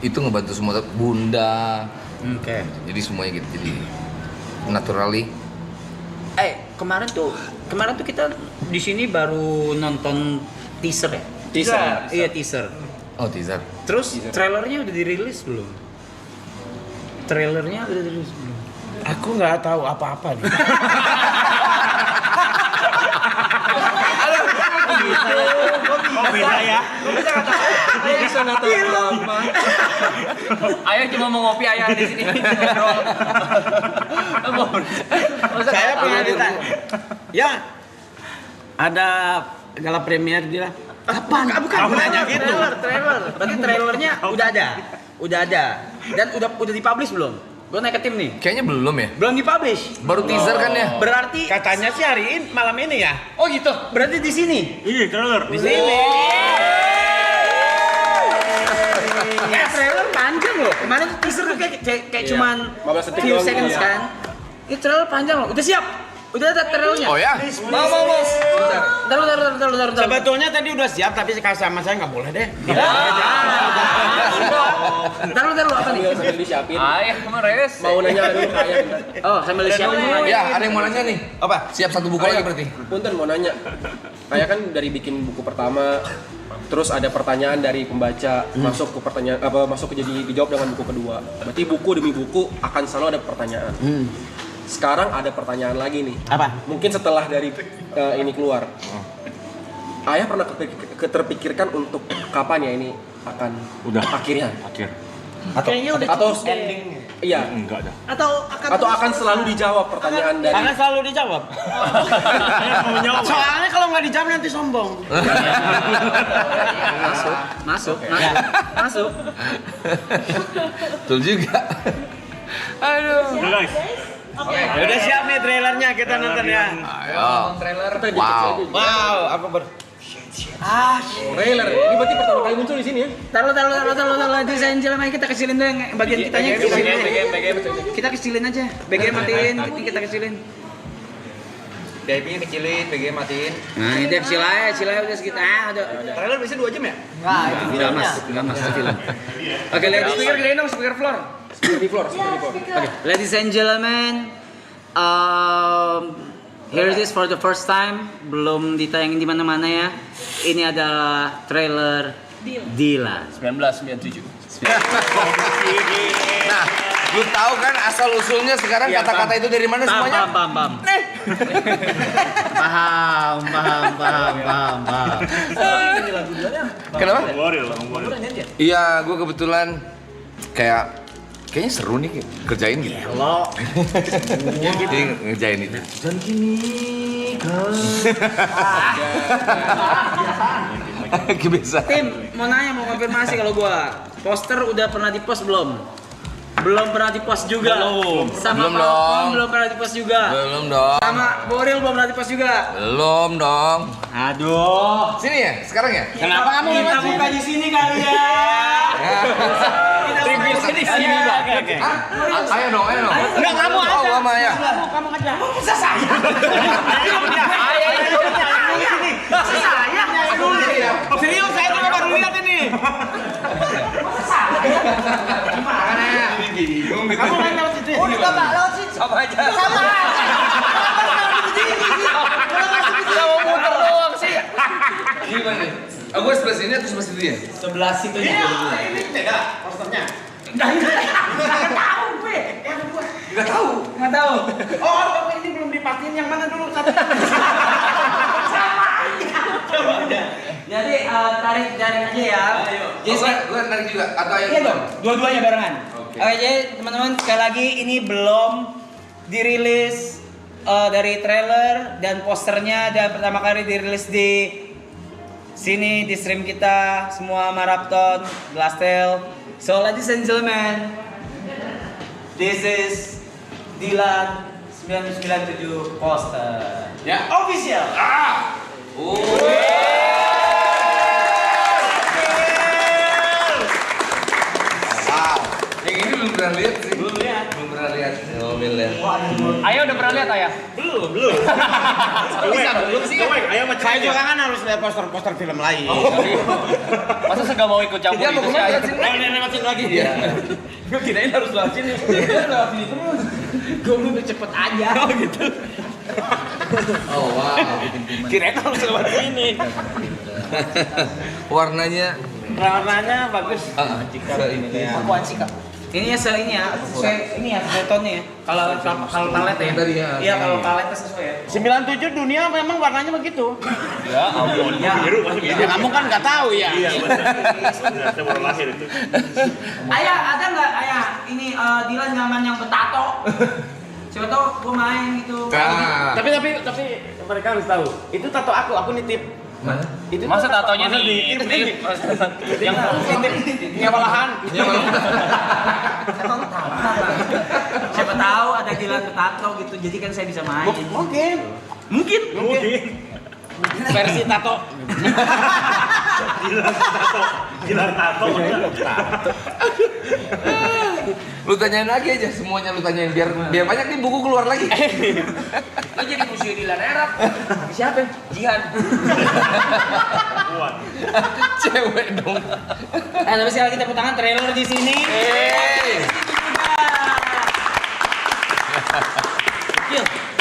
itu ngebantu semua, Bunda. Oke. Jadi semuanya gitu, jadi naturally. Kemarin tuh kita di sini baru nonton teaser ya? Teaser. Iya, teaser. Oh, teaser. Terus trailernya udah dirilis belum? Trailernya udah dirilis belum? Aku nggak tahu apa-apa nih. beda ya. Bisa nata apa? Ayah cuma mau ngopi ayah di sini. Saya pernah ditanya. Ya, ada gala premier dia. Kapan? Bukan nanya gitu. Trailer. Berarti trailernya udah ada. Dan udah dipublish belum? Gue naik ke tim nih. Kayaknya belum ya. Belum dipublish. Baru teaser kan ya. Berarti Katanya sih hari ini malam ini ya. Oh gitu. berarti di sini. Iya, trailer. Di sini. Ya trailer panjang loh. Kemarin tuh teaser tuh kayak cuman 15 detik few doang seconds gitu ya. kan. Ini trailer panjang loh. Udah siap. Udah ada trailernya. Oh ya? Mau. Bentar. Sebetulnya tadi udah siap tapi sama saya nggak boleh deh. Bentar apa nih? Sambil disiapin. Ayah kemarin res. Mau nanya dulu ke Ayah bentar. Oh, sambil disiapin dulu. Ya, ada yang mau nanya nih. Apa? Siap satu buku lagi berarti. Punten mau nanya. Kayak kan dari bikin buku pertama, terus ada pertanyaan dari pembaca, masuk ke jadi dijawab dengan buku kedua. Berarti buku demi buku akan selalu ada pertanyaan. Sekarang ada pertanyaan lagi nih. Apa? Mungkin setelah dari ini keluar. Ayah pernah terpikirkan untuk kapan ya ini akan akhirnya? Akhir. Kayaknya udah Atau cukup deh. ending? Iya. Enggak ada. Atau Akan selalu dijawab pertanyaan dari Karena selalu dijawab. Soalnya kalau nggak dijawab nanti sombong. Masuk. Betul juga. Aduh. Udah guys. Oke. Ya udah siap nih trailernya kita nonton ya. Ayo. Trailer. Wow. Wow, aku trailer. Ini berarti pertama kali muncul di sini ya? Taruh desain jalan kita kecilin dulu yang bagian kitanya. Kita kecilin aja. BGM matiin, kita kecilin. VIP-nya kecilin, BG matiin. Nah, ini dia kecil aja udah segitu. Udah. Trailer bisa 2 jam ya? Enggak mas itu film. Oke, Speaker gedein dong, speaker floor. Seperti floor. Okay, ladies and gentlemen, here it is for the first time, belum ditayangin di mana-mana ya. Ini adalah trailer Dila. 1997. Nah, lu tahu kan asal usulnya sekarang kata-kata itu dari mana semuanya? Paham. Paham. Kenapa? Warrior. Iya, gue kebetulan kayaknya seru nih kerjain gitu. Lo Jadi ngerjain itu. Dan kini Kebiasaan. tim mau nanya, mau konfirmasi kalau gua poster udah pernah di-post belum? Belum pernah di-post juga. Sama Belum Falcon dong. belum pernah di-post juga. Belum dong. Sama Boril belum pernah di-post juga. Belum dong. Aduh. Sini ya, sekarang ya? Kenapa kamu Kita lewat buka di sini kali ya. Review di sini. Oke. Ayo dong. Enggak, kamu aja. Oh, kamu ya. Kamu aja. Bisa saya. Serius, saya juga baru lihat ini. Kamu main lewat situ ya? Sama aja. Sama muter doang sih. Gimana nih? Gue sebelah sini atau sebelah situ ya? Sebelah situ Ini beda posternya. Gak tahu. Nggak tahu. Oh, ini belum dipastiin yang mana dulu satu. Jadi tarik jaring aja ya. Gue narik juga. Atau ayo Iya dong, dua-duanya barengan. Oke, jadi teman-teman sekali lagi ini belum dirilis dari trailer dan posternya dan pertama kali dirilis di sini di stream kita semua Marapton, Glasstel. So ladies and gentlemen, this is Dilan 997 poster. Ya. Official. Wow. Yang ini belum pernah lihat sih. Belum pernah lihat. Ayah udah pernah lihat ayah? Belum. Belum sih. Saya juga kan harus lihat poster-poster film lain. Masa saya nggak mau ikut campur Dia mau itu sih kemana? ayah? Ini lewat sini lagi dia. Gue kirain harus lewat sini. Lewat sini terus. Gue udah cepet aja. Oh gitu. Oh wow. Kirain harus lewat sini. Warnanya Warnanya bagus. ini kayak Akuan sih kak. Ini ya sesuai tonnya ya. Kalau palet ya. Iya, kalau palet sesuai ya. 97 dunia memang warnanya begitu. Ya ampun. Biru masuk Ya kamu kan nggak tahu ya. Iya benar. Saya baru lahir itu. Ayah, ada nggak ayah ini Dilan nyaman yang bertato? Siapa tahu gue main gitu. Tapi mereka harus tahu. Itu tato aku nitip. Mana? Itu Masa tatonya nitip? yang nitip nyewa lahan. Siapa tahu ada Dilan bertato gitu. Jadi kan saya bisa main. Mungkin. Versi tato. Gilar tato. Lu tanyain lagi aja, semuanya lu tanyain biar banyak nih buku keluar lagi. Lo jadi musuh Dilan Arab. Siapa? Jihan. Cewek dong. Tapi sekali kita tangan trailer di sini.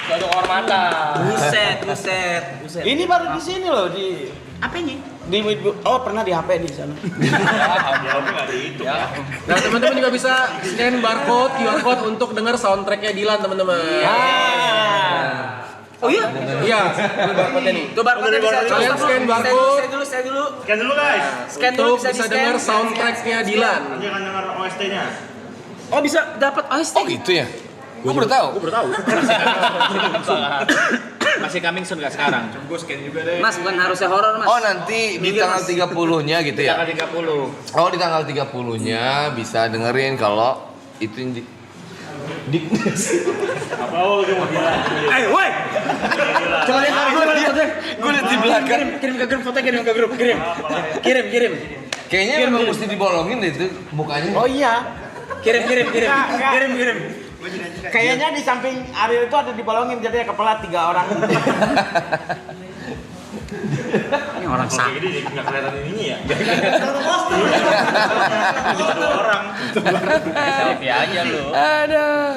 Suatu kehormatan. Buset. Ini baru di sini loh di Apanya? pernah di HP di sana. Nah, teman-teman juga bisa scan barcode, QR code untuk dengar soundtracknya Dilan, teman-teman. Oh iya? Iya, ini barcode nih. Tuh barcode bisa. Kalian scan barcode. Saya dulu. Scan dulu guys. Scan dulu Untuk bisa dengar soundtracknya Dilan. Jangan dengar OST-nya. Oh bisa dapat OST. Oh gitu ya? Gue baru tahu. Masih coming soon nggak sekarang? Gue scan juga deh. Mas bukan harusnya horor mas. Oh nanti di tanggal 30-nya gitu ya? Tanggal 30. Oh di tanggal 30-nya bisa dengerin kalau itu yang Apa dia mau bilang? Woi. Coba lihat gue liat di belakang. Kirim ke grup foto, kirim. Kirim. Kayaknya memang mesti dibolongin deh itu mukanya. Oh iya. Kirim. Kayaknya di samping Ariel itu ada dibolongin jadi kepala 3 orang. Ini orang Kayak gini nggak kelihatan ininya ya. Dua orang. Selfie aja lu. Aduh.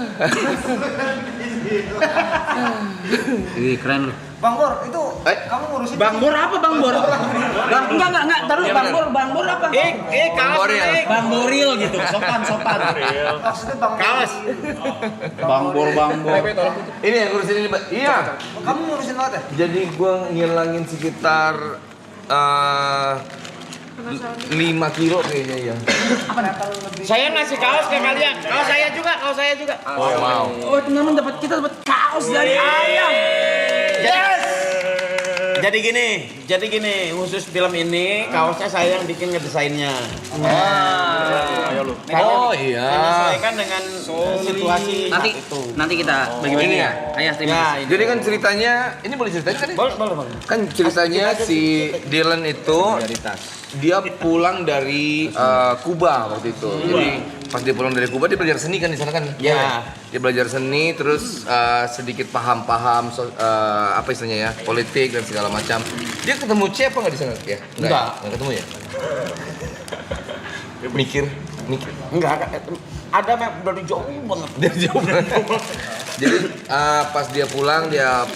Ini keren lu. Bang Bor, itu kamu ngurusin Bang Bor apa Bang Bor? Enggak, taruh Bang Bor apa? Kaos Bang Boril gitu. Sopan. maksudnya Bang Bor. Kaos. Bang Bor. Ini yang ngurusin ini, Mbak. Iya. Kamu ngurusin banget ya? Jadi gue ngilangin sekitar 5 kilo kayaknya ya. Saya ngasih kaos ke kalian. Kaos saya juga. Oh, wow. Oh, teman-teman kita dapat kaos dari ayam. Jadi gini, khusus film ini kaosnya saya yang bikin ngedesainnya. Oh iya. Menyesuaikan dengan situasi Nanti itu. nanti kita bagi-bagi ya. Ayah terima kasih. Jadi kan ceritanya, ini boleh ceritain kan? Boleh. Kan ceritanya si Dylan itu dia pulang dari Kuba waktu itu. Jadi pas dia pulang dari Kuba dia belajar seni kan di sana kan? Ya. Dia belajar seni terus sedikit paham apa istilahnya ya, politik dan segala macam. Dia ketemu C apa nggak di sana ya? Enggak. Nggak ketemu ya? Mikir. Enggak, ada dari jauh banget. Dia jauh banget. Jadi pas dia pulang dia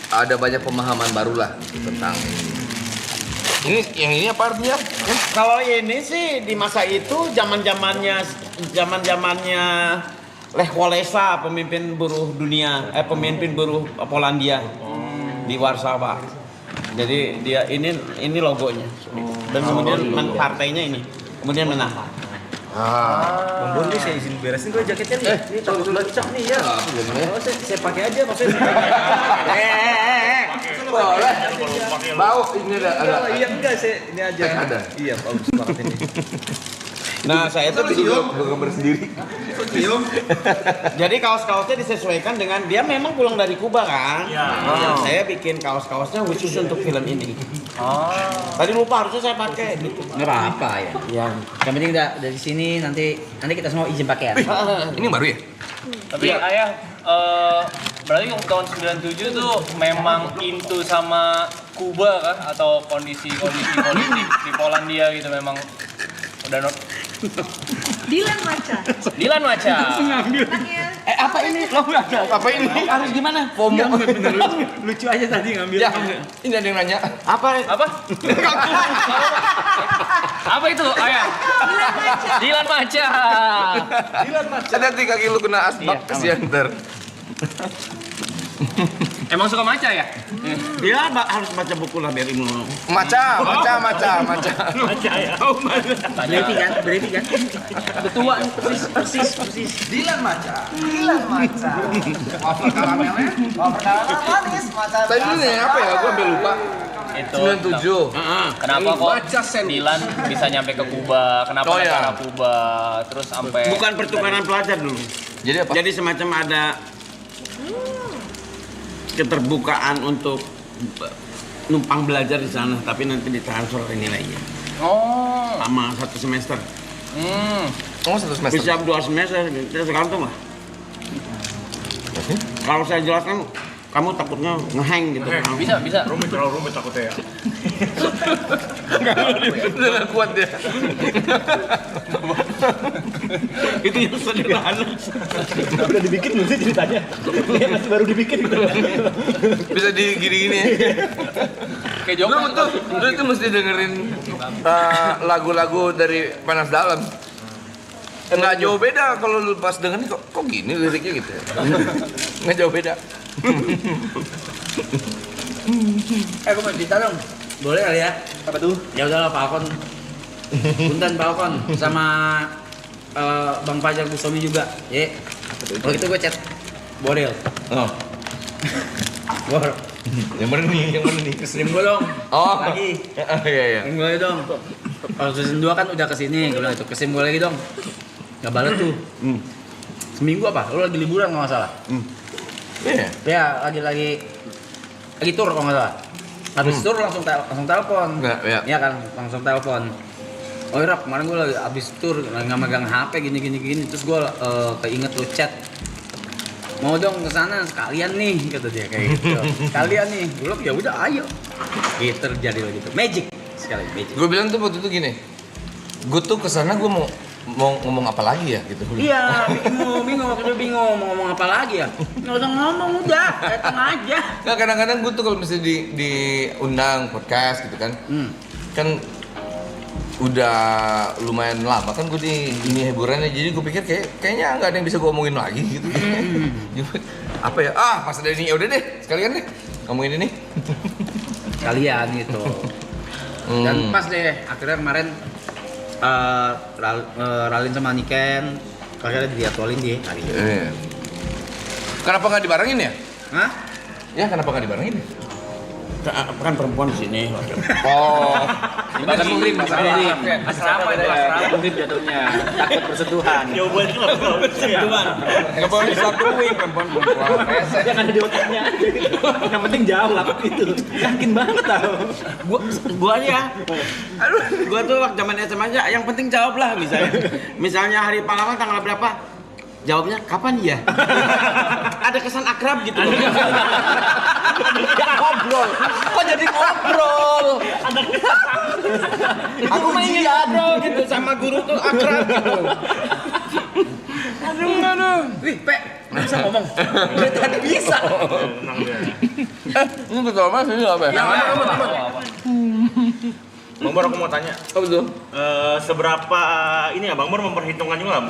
ada banyak pemahaman baru lah tentang ini. Yang ini apa artinya? Kalau ini sih di masa itu zamannya Lech Walesa, pemimpin buruh dunia, pemimpin buruh Polandia di Warsawa. Jadi dia ini logonya. Dan kemudian partainya ini. Kemudian menang. Bang Bor nih saya izin beresin gue jaketnya nih. Ini takut lecak nih ya. Oh, saya pakai aja maksudnya. Boleh. Bau ini ada. Iya enggak ini aja. Ada. Iya bagus banget ini. Nah, saya itu Gue gambar sendiri. jadi kaos-kaosnya disesuaikan dengan dia memang pulang dari Kuba kan. Nah, saya bikin kaos-kaosnya khusus untuk film ini. Tadi lupa harusnya saya pakai gitu. Enggak apa-apa ya. Yang Yang penting udah dari sini nanti kita semua izin pakai ya. Ini baru ya? Tapi ayah, berarti yang tahun 97 tuh memang into sama Kuba kan? Atau kondisi politik di Polandia gitu memang udah Dilan Maca. Dilan Maca. Anaknya Apa ini? Lo apa ini? Harus gimana? FOMO. Bener lucu aja tadi ngambil. Ya, ini ada yang nanya. Apa? Apa itu? Ayah. Dilan Maca. Hati-hati kaki lu kena asbak kesian ntar. Emang suka maca ya? Dia harus baca buku lah biar ilmu. Maca. Berarti kan? Betua nih, persis. Dilan Maca. Wafer karamelnya, manis, maca. Tadi ini apa ya? Gua sampai lupa. Itu 97. kenapa kok Dilan bisa nyampe ke Kuba? Kenapa Oh, ya. negara Kuba? Terus sampai Bukan pertukaran pelajar dulu. Jadi apa? Jadi semacam ada keterbukaan untuk numpang belajar di sana, tapi nanti ditransfer ke nilainya. Oh. Lama 1 semester. Oh, 1 semester. Bisa 2 semester, kita sekantung lah. Kalau saya jelaskan, kamu takutnya ngehang gitu. Bisa. Terlalu rumit takutnya ya. Udah kuat dia. Itu yang sederhana. Udah dibikin belum sih ceritanya? Dia masih baru dibikin gitu. Bisa gini-gini ya. Kayak Lu Joker. tuh, lu itu mesti dengerin lagu-lagu dari Panas Dalam. Nggak jauh beda kalau lu pas dengerin kok gini liriknya gitu ya. Nggak jauh beda. Gue mau cerita dong. Boleh kali ya? Apa tuh? Ya udahlah Falcon. Punten Falcon sama Bang Fajar Busomi juga. Ye. Kalau gitu gue chat Boril. Oh. Bor. Yang mana nih? Stream gue dong. Oh. Lagi. Iya. Stream gue dong. Kalau season 2 kan udah kesini. Gue bilang itu stream gue lagi dong. Gak balas tuh. Seminggu apa? Lu lagi liburan kalau nggak salah. Iya. Ya lagi tour kalau nggak salah. Habis tour langsung telepon. Iya. Iya kan, langsung telepon. Oh iya, kemarin gue lagi habis tour nggak megang HP gini. Terus gue keinget lo chat. Mau dong kesana sekalian nih kata dia kayak gitu. Sekalian nih. Gue bilang ya udah ayo. Gitu terjadi lagi tuh. Magic sekali magic. Gue bilang tuh waktu itu gini. Gue tuh kesana gue mau ngomong apa lagi ya gitu. Iya, bingung waktu itu bingung mau ngomong apa lagi ya. Nggak usah ngomong udah, datang aja. Nah, kadang-kadang gue tuh kalau misalnya diundang podcast gitu kan, kan udah lumayan lama kan gue di ini hiburannya, jadi gue pikir kayaknya nggak ada yang bisa gue omongin lagi gitu. Apa ya? Pas ada ini ya udah deh, sekalian deh ngomongin ini. Kalian gitu. Dan pas deh akhirnya kemarin Ralin sama Niken akhirnya dijadwalin dia hari ini. Kenapa nggak dibarengin ya? Hah? Ya kenapa nggak dibarengin ya? Kan perempuan di sini. Oh. Pasar murim. Asrama itu asrama. Murim jatuhnya. Takut bersentuhan. Jawabannya nggak perlu bersentuhan. Nggak boleh disatuin perempuan. Yang ada di otaknya. Yang penting jawab itu. Yakin banget tau. Gua ya. Gua tuh waktu zaman SMA aja yang penting jawab lah misalnya hari pahlawan tanggal berapa? Jawabnya kapan ya? Ada kesan akrab gitu. Ngobrol. Kok jadi ngobrol? Aku main ngobrol gitu sama guru tuh akrab gitu. Aduh. Wih, Pe, bisa ngomong. Tadi bisa. Ini ketua mas ini apa ya? Bang Bor, aku mau tanya. Oh betul. Seberapa ini ya Bang Bor memperhitungkan juga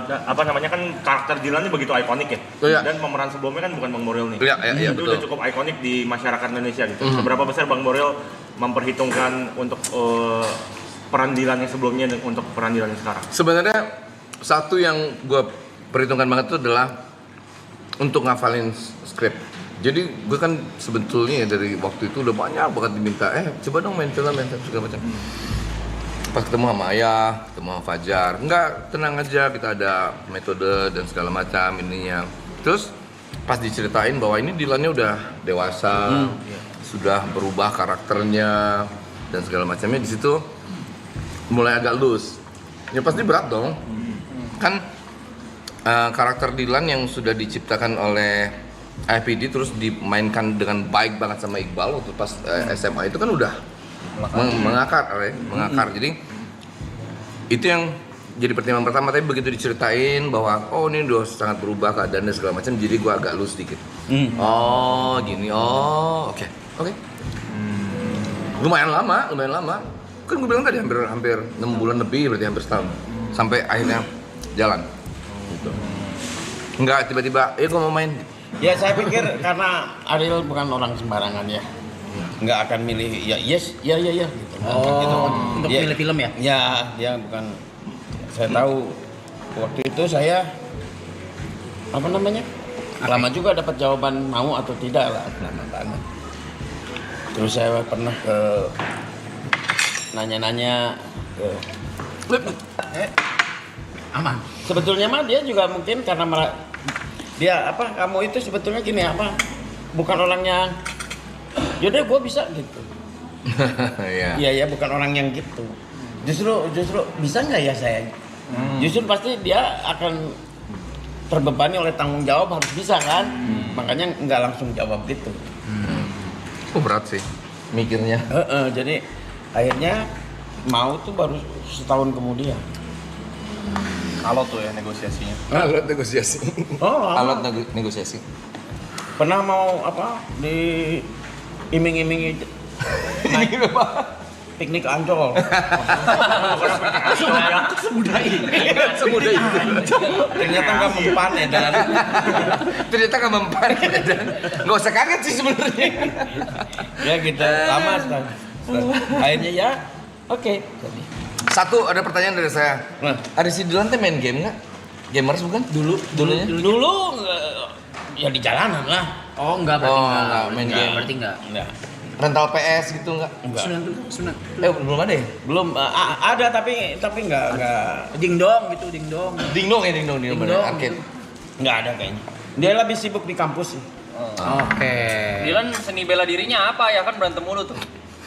apa namanya kan karakter Dilan ini begitu ikonik ya. Oh, iya. Dan pemeran sebelumnya kan bukan Bang Boril nih. Iya, Itu betul. udah cukup ikonik di masyarakat Indonesia gitu. Seberapa besar Bang Boril memperhitungkan untuk peran Dilan yang sebelumnya dan untuk peran Dilan yang sekarang? Sebenarnya satu yang gue perhitungkan banget itu adalah untuk ngafalin skrip. Jadi gue kan sebetulnya ya dari waktu itu udah banyak banget diminta, coba dong main film segala macam. Pas ketemu sama Ayah, ketemu sama Fajar, enggak, tenang aja, kita ada metode dan segala macam ininya. Terus pas diceritain bahwa ini Dilannya udah dewasa, sudah berubah karakternya dan segala macamnya, di situ mulai agak loose. Ya pasti berat dong. Kan karakter Dilan yang sudah diciptakan oleh IPD terus dimainkan dengan baik banget sama Iqbal waktu pas SMA itu kan udah mengakar. Jadi itu yang jadi pertimbangan pertama, tapi begitu diceritain bahwa oh ini udah sangat berubah keadaan dan segala macam, jadi gue agak lus sedikit. Oh gini, oke. Lumayan lama. Kan gue bilang tadi hampir 6 bulan lebih, berarti hampir setahun. Sampai akhirnya jalan. Gitu. Enggak tiba-tiba, gue mau main. Ya saya pikir karena Ariel bukan orang sembarangan ya. Nggak akan milih ya yes, ya gitu. Gitu. Untuk Dia- milih film ya? Ya, dia bukan. Saya tahu waktu itu saya apa namanya? Lama juga dapat jawaban mau atau tidak lah, lama banget. Terus saya pernah ke nanya-nanya ke Aman. sebetulnya mah dia juga mungkin karena dia apa kamu itu sebetulnya gini apa bukan orang yang yaudah gue bisa gitu. Iya. Iya bukan orang yang gitu. Justru bisa nggak ya saya? Justru pasti dia akan terbebani oleh tanggung jawab harus bisa kan. Makanya nggak langsung jawab gitu. Berat sih mikirnya. Jadi akhirnya mau tuh baru setahun kemudian. Kalau tuh ya negosiasinya. Alat negosiasi. Alat negosiasi. Pernah mau apa di iming-imingi naik piknik Ancol. Semudah ini. Ternyata nggak mempan ya dan Ternyata nggak mempan dan nggak usah kaget sih sebenarnya. ya gitu lama setahun. Akhirnya ya oke. Jadi Satu ada pertanyaan dari saya. Nah. Ada si Dylan teh main game nggak? Gamers bukan? Dulunya? dulu ya di jalanan lah. Oh enggak, berarti Oh, enggak. enggak, main game. Berarti enggak. Enggak. Rental PS gitu nggak? Enggak. Sunat. Belum ada ya? Belum ada tapi enggak Dingdong gitu, dingdong. Dingdong bener. Dingdong. Arcade. enggak ada kayaknya. Dia lebih sibuk di kampus sih. Oke. Dilan seni bela dirinya apa ya kan berantem mulu tuh.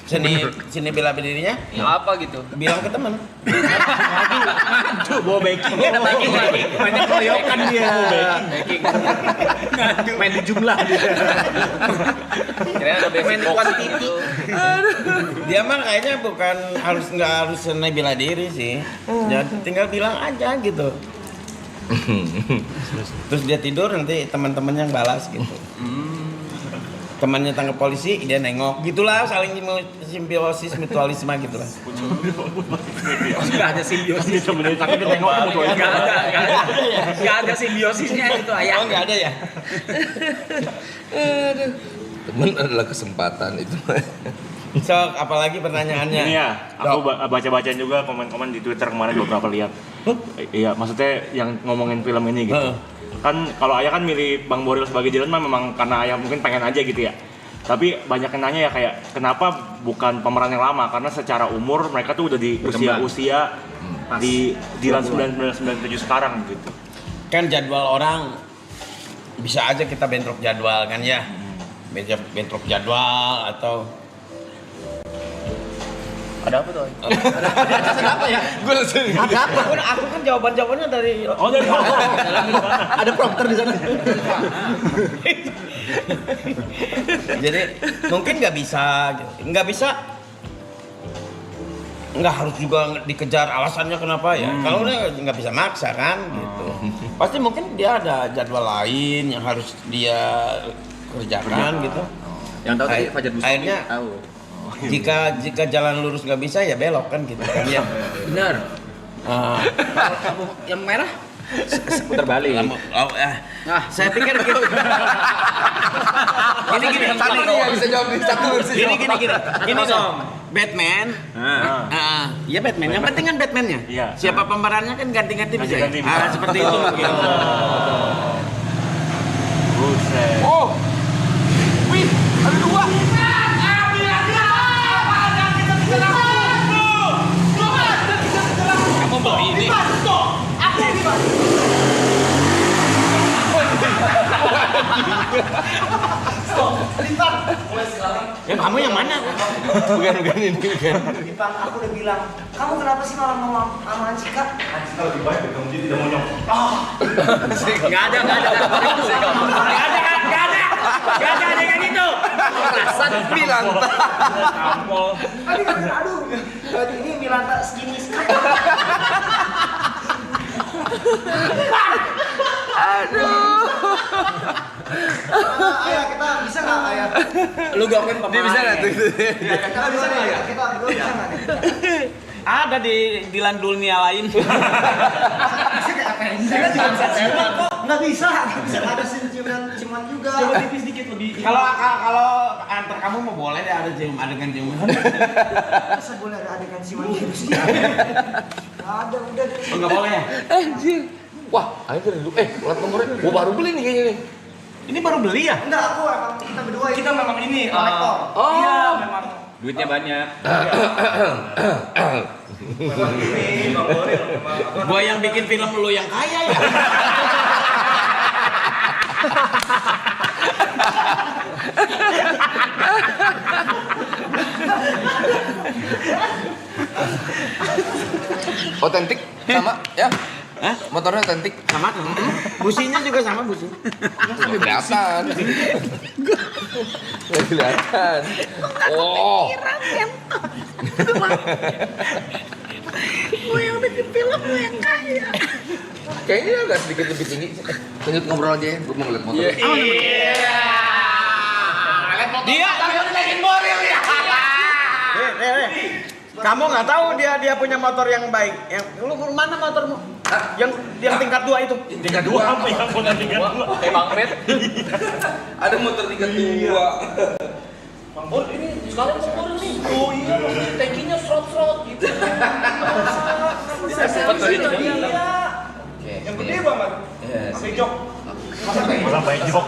Sini bela dirinya Ya apa gitu. bilang ke teman. Ngadu, bawa backing. Banyak keroyokan dia. Ngadu. Main di jumlah dia. Kira ada basic Main box quantity. gitu. Dia mah kayaknya bukan nggak harus seni bela diri sih. Ya tinggal bilang aja gitu. Terus dia tidur nanti teman-temannya yang balas gitu. Temannya tangkap polisi, dia nengok, gitulah saling simbiosis mutualisme gitulah. Enggak ada simbiosis. Enggak ada simbiosisnya itu ayah. Oh nggak ada ya? Temen adalah kesempatan itu. Sok, apalagi pertanyaannya? Ini ya, aku baca-bacain juga komen-komen di Twitter kemarin beberapa lihat. Iya, maksudnya yang ngomongin film ini gitu. Kan kalau Ayah kan milih Bang Boril sebagai Dylan mah memang karena Ayah mungkin pengen aja gitu ya. Tapi banyak yang nanya ya kayak kenapa bukan pemeran yang lama, karena secara umur mereka tuh udah di usia di Dylan 1997 sekarang gitu. Kan jadwal orang bisa aja kita bentrok jadwal kan ya. Bentrok jadwal atau Ada apa tuh? Kenapa ya? Gue langsung. aku kan jawabannya dari Dari Ada prompter di sana. jadi mungkin nggak bisa nggak harus juga dikejar alasannya kenapa ya. Kalau udah nggak bisa maksa kan gitu. Pasti mungkin dia ada jadwal lain yang harus dia kerjakan gitu. Yang tahu tadi Fajar Bustami Akhirnya tahu. jika jalan lurus nggak bisa ya belok kan gitu kan ya. Benar. Kalau lampu yang merah Putar balik. Saya pikir gitu. Gini. Satu nih yang bisa jawab di satu sih. Gini dong. Batman. Iya Batman. Yang penting kan Batman-nya. Iya. Siapa pemerannya kan ganti-ganti bisa. Ganti-ganti Ya? bisa. Seperti itu mungkin. Buset. Oh. Wih, ada dua. Kamu beli ini. Ya kamu yang mana? Bukan ini bukan. Aku udah bilang, kamu kenapa sih malah mau sama Ancika? Nggak ada kayak gitu. Rasan Milanta. Aduh, berarti ini Milanta segini sekali. Aduh. Ayah, kita bisa nggak ayah? Lu gak kan Dia bisa nggak tuh? Kita bisa nggak ya? Kita berdua bisa nggak nih? Ada di Dilan dunia lain. Nggak bisa ada ciuman juga. Coba tipis dikit lebih. Kalau antar kamu mau boleh deh ada adegan ciuman. Masa boleh ada adegan ciuman gitu sih? Ada udah deh. Oh, nggak boleh ya? Anjir. Wah, ayo dulu. Ulat nomornya. Gua baru beli nih kayaknya nih. Ini baru beli ya? Enggak, aku emang kita berdua Kita memang ini kolektor. Iya, memang Duitnya banyak. Gua yang bikin film lu yang kaya ya. Otentik sama ya? Hah? Motornya otentik. Sama. Businya juga sama busi. Kelihatan. Nggak kelihatan. Oh. Gue yang bikin film lu yang kaya. Kayaknya agak sedikit lebih tinggi. Lanjut ngobrol aja ya. Gue mau ngeliat motor. Dia bikin mobil ya. Kamu nggak tahu dia punya motor yang baik. Yang lu mana motormu? Yang tingkat 2 itu. Tingkat 2 apa yang punya tingkat 2? kayak Bang Red. Ada motor tingkat 2. Bang Bor ini sekarang Bang Bor nih. Oh iya, tankinya serot-serot gitu. Sempat tadi Yang gede banget. Pakai jok. Malah baik jok.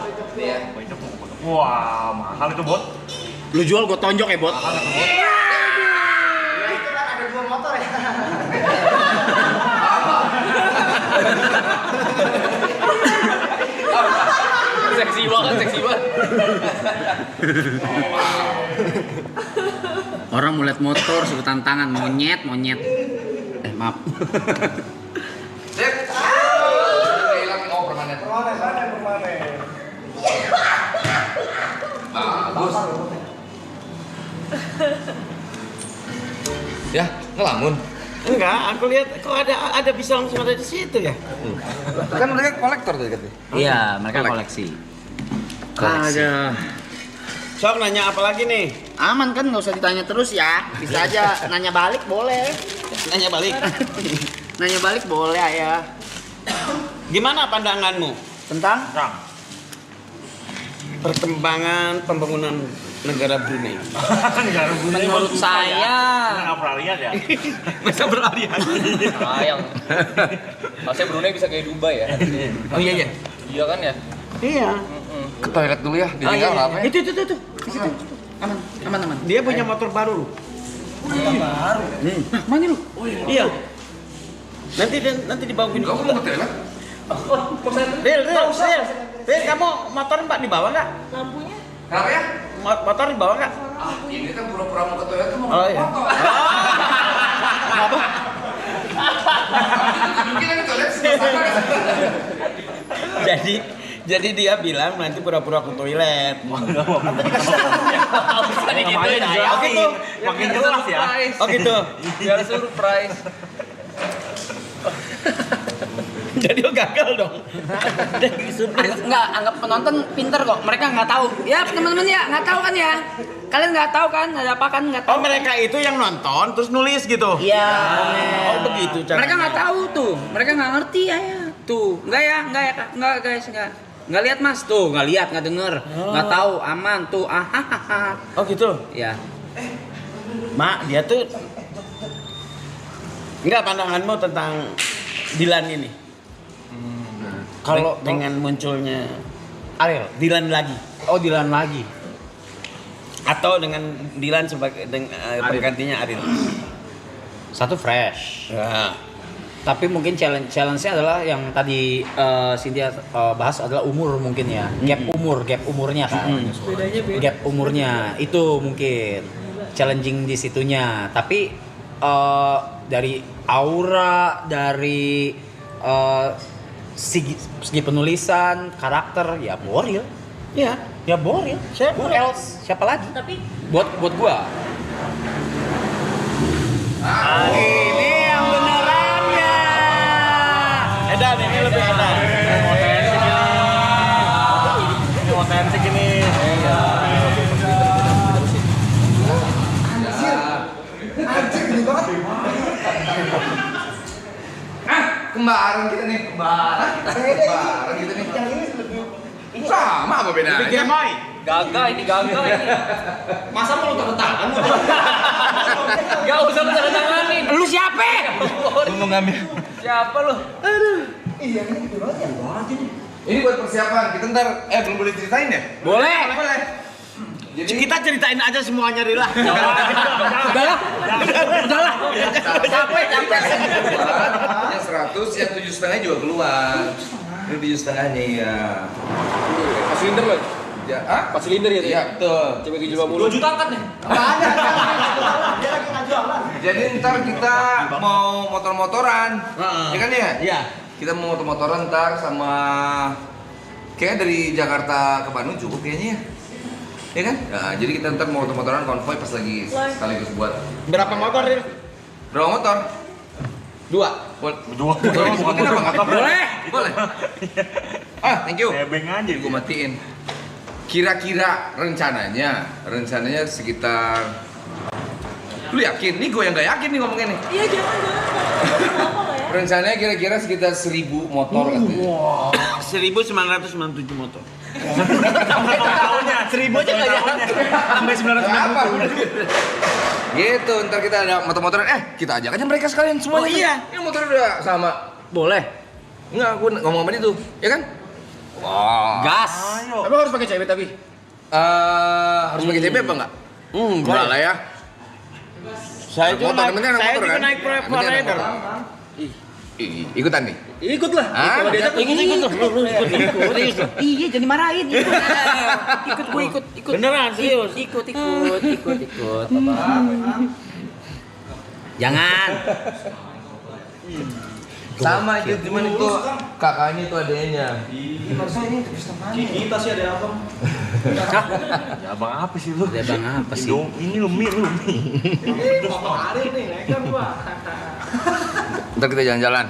Wah, mahal itu bot. Lu jual gua tonjok ya, Bot. Ya itu kan ada 2 motor ya. Seksi banget. Orang mau lihat motor, suruh tantangan monyet. Maaf. Cek. Hilang permanen. Bagus. Ya, ngelamun. Enggak, aku lihat kok ada bisa langsung ada di situ ya. Kan mereka kolektor tadi katanya. Iya, mereka koleksi. Ada. Sok nanya apa lagi nih? Aman kan, nggak usah ditanya terus ya. Bisa aja nanya balik boleh. Nanya balik. Nanya balik boleh ya. Gimana pandanganmu Tentang? Perkembangan pembangunan negara Brunei? Menurut saya Nggak pernah lihat ya? Masa beralih-alih? Sayang. Harusnya Brunei bisa kayak Dubai ya. Oh iya. Iya kan ya? Iya. Ke toilet dulu ya, ditinggal nggak apa ya? Itu. aman. Dia punya motor baru. Baru. Mana lu? Iya. Nanti dibawain Kamu mau ke toilet? Ril, kamu motor Mbak dibawa nggak? Lampunya? Kenapa ya? Motor dibawa nggak? Ini kan pura-pura mau ke toilet tuh mau Oh iya. motor. Kenapa? Mungkin yang ke toilet sama. Jadi dia bilang nanti pura-pura ke toilet. Bisa digituin ya. Oh gitu. Makin jelas ya. Oh gitu. Biar surprise. Jadi lo gagal dong. Anggap penonton pinter kok. Mereka nggak tahu. Ya teman-teman ya nggak tahu kan ya. Kalian nggak tahu kan ada apa kan nggak Oh tahu. mereka itu yang nonton terus nulis gitu. Iya. Oh begitu cara. Mereka nggak tahu tuh. Mereka nggak ngerti ya. Tuh nggak ya nggak guys nggak lihat mas tuh nggak lihat nggak denger nggak tahu aman tuh Oh gitu. ya. Mak dia tuh enggak pandanganmu tentang Dilan ini. Kalau dengan munculnya Ariel. Dilan lagi Oh Dilan lagi. atau dengan Dilan sebagai penggantinya Ariel. Satu fresh. Ya. Tapi mungkin challenge-nya adalah yang tadi Cynthia bahas adalah umur mungkin ya. Gap umurnya kan. Bedanya beda. Gap umurnya itu mungkin challenging di situnya. Tapi dari aura, dari segi penulisan, karakter ya Boril. Ya Boril. Who else? Siapa lagi? Tapi Buat gua. Ini yang benerannya. otentik ini. Anjir, gini banget. Kembaran kita nih, kembaran kita nih. Yang ini lebih Sama apa bedanya? Bikin Moy. Gagah ini. Masa mau lu tanda tangan? Gak usah tanda tanganin. Lu siapa? Mau ngambil. Siapa lu? iya ini gede banget ya. Ini buat persiapan. Kita ntar belum boleh ceritain ya? Boleh. Boleh. Jadi Kita ceritain aja semuanya Rila. Udahlah. Capek. yang 100, yang 7,5 juga keluar. Ini 7,5 nih ya. Pas silinder loh. Ya, Pas silinder ya. Iya betul. Coba 2 juta angkat nih. Dia lagi nggak jualan. Jadi ntar kita mau motor-motoran, ya kan ya? Iya. Kita mau motor-motoran ntar sama kayaknya dari Jakarta ke Bandung cukup kayaknya ya. Ya kan? Nah, jadi kita ntar mau motor-motoran konvoy pas lagi sekaligus buat Berapa motor, Ril? berapa motor? 2. Boleh disebutin apa nggak? Boleh. Thank you. Nebeng aja. Gue matiin. Kira-kira rencananya sekitar. Lu yakin? Nih gue yang nggak yakin nih ngomongnya nih. Iya jangan. Apa lah ya? Rencananya kira-kira sekitar 1.000 motor katanya. 1997 motor. Tahunnya. 1000 aja enggak ya? Sampai 990. Apa? Gitu, ntar kita ada motor-motoran. Kita ajak aja mereka sekalian semuanya. Oh, iya. Ini motor udah sama. Boleh. Enggak, gue ngomong sama dia tuh, ya kan? Wah. Gas. Tapi harus pakai cewek tapi. Harus pakai CB apa enggak? Enggak lah ya. Saya juga Motor, naik, yang penting anak saya motor, juga kan? naik Yang penting Private anak Rider. motor. Ikutan nih. Ikut lah. Hah? Kalau diajak Ikut lu ikut. Iya jadi marahin. Ikut. Beneran serius. Ikut. Jangan. Sama itu, cuman itu kakaknya itu adanya. kita sih ada apa? Ya abang apa sih lu? Ada bang apa sih? Ini lu mie. Hari nih, nekan gua. Ntar kita jalan-jalan.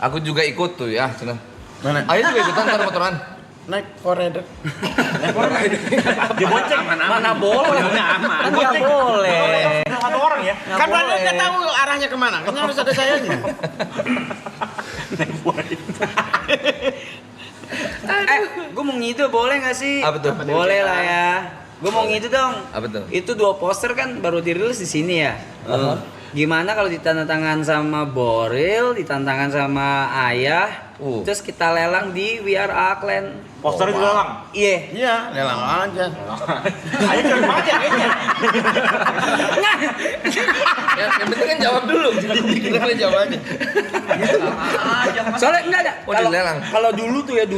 Aku juga ikut tuh ya, sana. Mana? Ayo juga ikutan ntar motoran. Naik Forerunner. Dia bonceng. Mana boleh? Kan nggak boleh. Ada satu orang ya. Kan Brandon nggak tahu arahnya kemana. Kan harus ada sayanya. Gue mau ngidu boleh nggak sih? Apa tuh? Boleh lah ya. Gue mau ngidu dong. Apa tuh? Itu 2 poster kan baru dirilis di sini ya. Gimana kalau ditandatangan sama Boril, ditandatangan sama Ayah, terus kita lelang di We Are Auckland. Posternya dilelang. Iya. Iya, lelang aja. Ayo cari aja kayaknya. Yang penting kan jawab dulu. Kita kan jawab aja. Soalnya enggak. Oh, dilelang. Kalau dulu tuh ya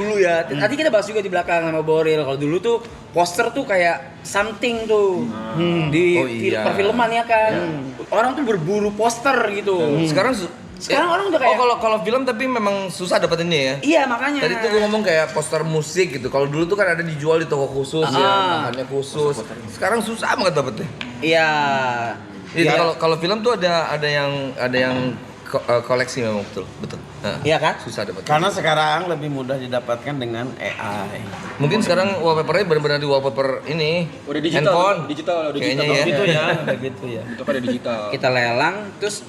Tadi kita bahas juga di belakang sama Boril. Kalau dulu tuh poster tuh kayak something tuh di perfilman ya kan. Orang tuh berburu poster gitu. Sekarang orang udah kayak kalau film tapi memang susah dapetinnya ya. Iya makanya. Tadi tuh gue ngomong kayak poster musik gitu. Kalau dulu tuh kan ada dijual di toko khusus ya, bahannya khusus. Sekarang susah banget dapetnya. Iya. Kalau film tuh ada yang koleksi memang betul. Iya kan? Susah dapetnya. Karena sekarang lebih mudah didapatkan dengan AI. Mungkin sekarang wallpapernya benar-benar di wallpaper ini. Udah digital. Handphone. Digital. Kayaknya ya. Gitu ya, begitu ya. Itu pada digital. Kita lelang terus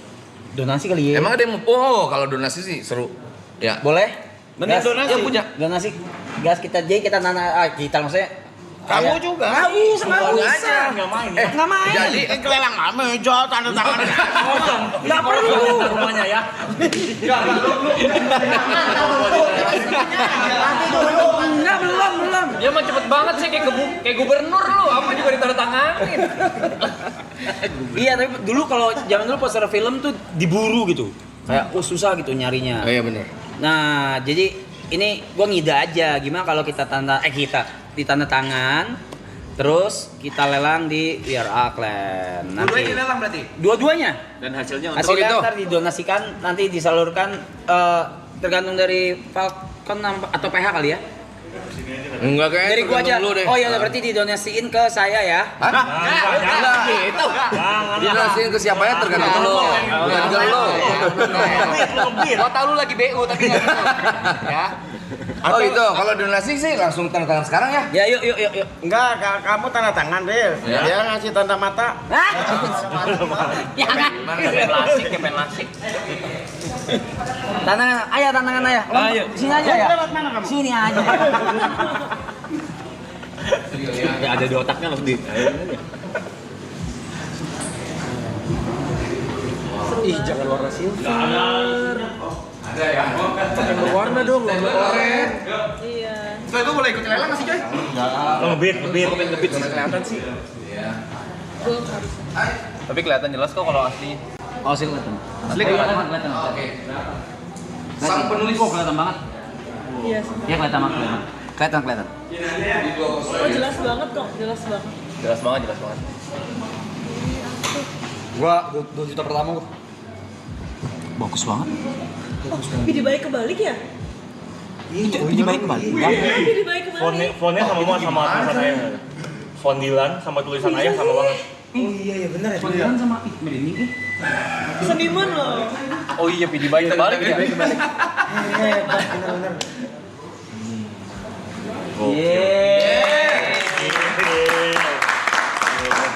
donasi kali ya. Emang ada yang mau? Kalau donasi sih seru. Ya. Boleh? Mending donasi. Yang punya donasi gas kita kita maksudnya Kamu juga. Nggak bisa. Nggak main. Nggak main. Jadi Lelang meja tanda tangan. Nggak perlu. Rumahnya ya. Enggak, belum. Dia mah cepet banget sih kayak gubernur lu, apa juga ditandatanganin. Iya, tapi dulu kalau zaman dulu poster film tuh diburu gitu. Kayak susah gitu nyarinya. iya benar. Nah, jadi ini gua ngida aja gimana kalau kita ditanda tangan terus kita lelang di We Are Auckland. Dua-duanya dilelang berarti? Dua-duanya. Dan hasilnya Hasilnya gitu. ntar didonasikan, nanti disalurkan tergantung dari Falcon atau PH kali ya. Enggak kayaknya Dari gua aja. tergantung lu deh. Oh iya, berarti didonasiin ke saya ya. Hah? Jangan gitu. Dinasihin ke siapa ya tergantung lu. Bukan ke lu. Gua tau lu lagi BU tapi nggak gitu. Ya. Oh itu, kalau donasi sih langsung tanda tangan sekarang ya? Ya yuk. Enggak, kamu tanda tangan, Del. Ya. Dia ngasih tanda mata. Kepen lasik. Tantangan ayah. Ayo. Sini aja ya. Sini aja. Ya ada di otaknya langsung di. Ih, jangan warna silver. Ada ya? Jangan berwarna dong, oranye. Iya. Setelah itu boleh ikut lelang nggak sih, Coy? Ngebit sih kelihatan sih. Tapi kelihatan jelas kok kalau asli. Oh, sih kelihatan. Asli kelihatan. Oke. Sang penulis kelihatan banget. Iya sih. Iya kelihatan banget. Kelihatan. Oh jelas banget kok, jelas banget. Jelas banget. Gua 2 juta pertama gua. Bagus banget. Oh, tapi dibalik kebalik ya? Ini baik kembali. Tapi dibalik kebalik. Fontnya sama tulisan ayah. Font Dilan sama tulisan ayah sama banget. Oh iya benar ya. Panggilan sama merinding Seniman loh. Oh iya, di balik kebalik ya. Hebat benar-benar.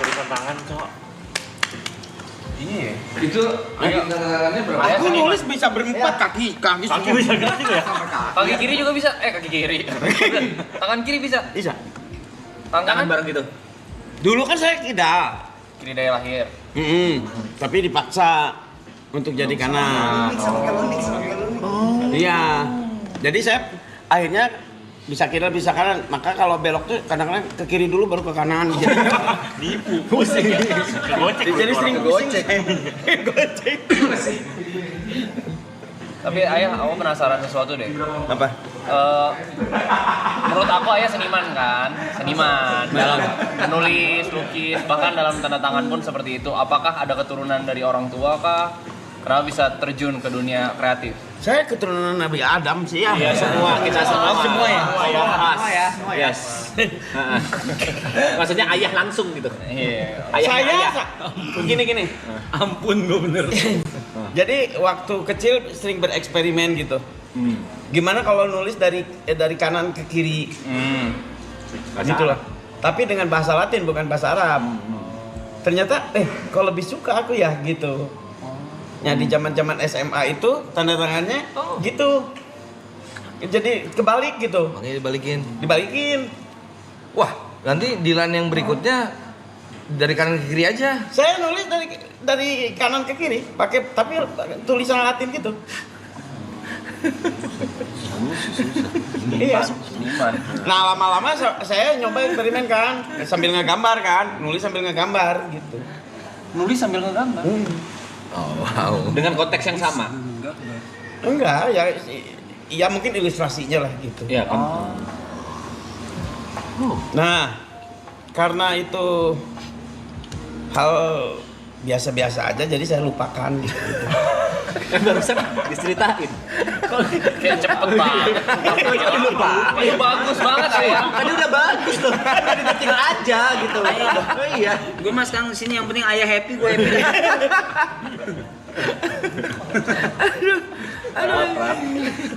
Tulisan tangan, Cok. Iya. itu tanda tangannya berapa? Aku nulis bisa berempat kaki Kaki bisa gerak juga ya? Kaki kiri juga bisa. Kaki kiri. Tangan kiri bisa. Bisa. Tangan bareng gitu. Dulu kan saya tidak. kiri dari lahir. Tapi dipaksa untuk jadi kanan. Sama kalunik. Iya. Jadi saya akhirnya bisa kiri bisa kanan. Maka kalau belok tuh kadang-kadang ke kiri dulu baru ke kanan. Nipu. Pusing ya. Gocek. Jadi sering pusing. Gocek. Tapi ayah, aku penasaran sesuatu deh. Apa? Menurut aku ayah seniman kan, dalam menulis, lukis, bahkan dalam tanda tangan pun seperti itu. Apakah ada keturunan dari orang tua kah? Kenapa bisa terjun ke dunia kreatif? Saya keturunan Nabi Adam sih ya. Iya, semua kita semua. Semua ya. Semua ya. Yes. Maksudnya ayah langsung gitu. Iya. Saya gini. Ampun gue bener. Jadi waktu kecil sering bereksperimen gitu. Gimana kalau nulis dari kanan ke kiri? Gitu lah. Tapi dengan bahasa Latin bukan bahasa Arab. Ternyata kok lebih suka aku ya gitu. Ya di zaman-zaman SMA itu tanda tangannya gitu. Jadi kebalik gitu. Makanya Dibalikin. Wah, nanti Dilan yang berikutnya dari kanan ke kiri aja. Saya nulis dari kanan ke kiri, tapi tulisan Latin gitu. Iya. Nah lama-lama saya nyoba eksperimen kan, sambil ngegambar kan, nulis sambil ngegambar gitu. Nulis sambil ngegambar. Oh, wow. Dengan konteks yang sama. Enggak, ya mungkin ilustrasinya lah gitu. Iya kan. Nah, karena itu hal biasa-biasa aja, jadi saya lupakan gitu. Kan barusan diceritain. Kayak cepet banget. Itu bagus banget ya. Tadi udah bagus tuh. Udah diketik aja gitu. Oh iya. Gue mas sekarang sini yang penting ayah happy, gue happy. Aduh.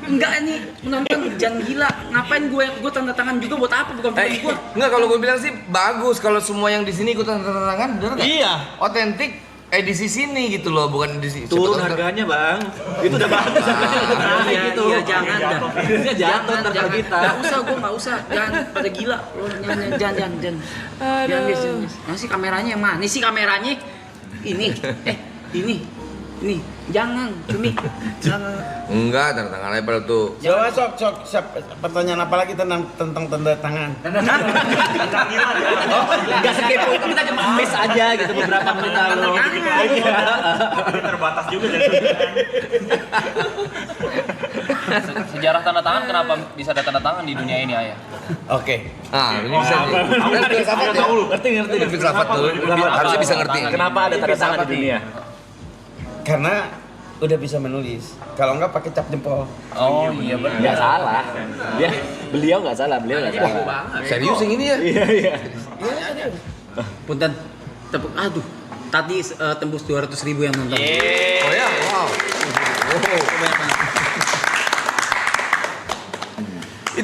Enggak nih, nonton jangan gila. Ngapain gue tanda tangan juga buat apa? Bukan film gue. Enggak, kalau gue bilang sih bagus kalau semua yang di sini ikut tanda tangan, bener nggak? Iya. Otentik edisi sini gitu loh, bukan edisi. Turun harganya bang. Itu udah bagus harganya udah naik gitu. Iya, jangan dah. Harganya jatuh ntar kalau kita. Nggak usah, jangan pada gila. Lo jangan. Jangan guys. Nah sih kameranya yang mana? Nih sih kameranya. Ini. Jangan, demi. Enggak, tanda tangan label tuh. Coba sok pertanyaan apa lagi tentang tanda tangan? Gak sekepo itu, kita cuma miss aja gitu beberapa menit lalu. Terbatas juga jadi. Sejarah tanda tangan kenapa bisa ada tanda tangan di dunia ini ayah? Oke. Ah, ini bisa nih. Ngerti. Filsafat tuh, harusnya bisa ngerti. Kenapa ada tanda tangan di dunia? Karena udah bisa menulis. Kalau enggak pakai cap jempol. Oh iya benar. Nggak salah. Beliau nggak salah. Serius yang ini ya? Iya. Punten. Tepuk. Aduh. Tadi tembus 200.000 yang nonton. Oh ya, wow.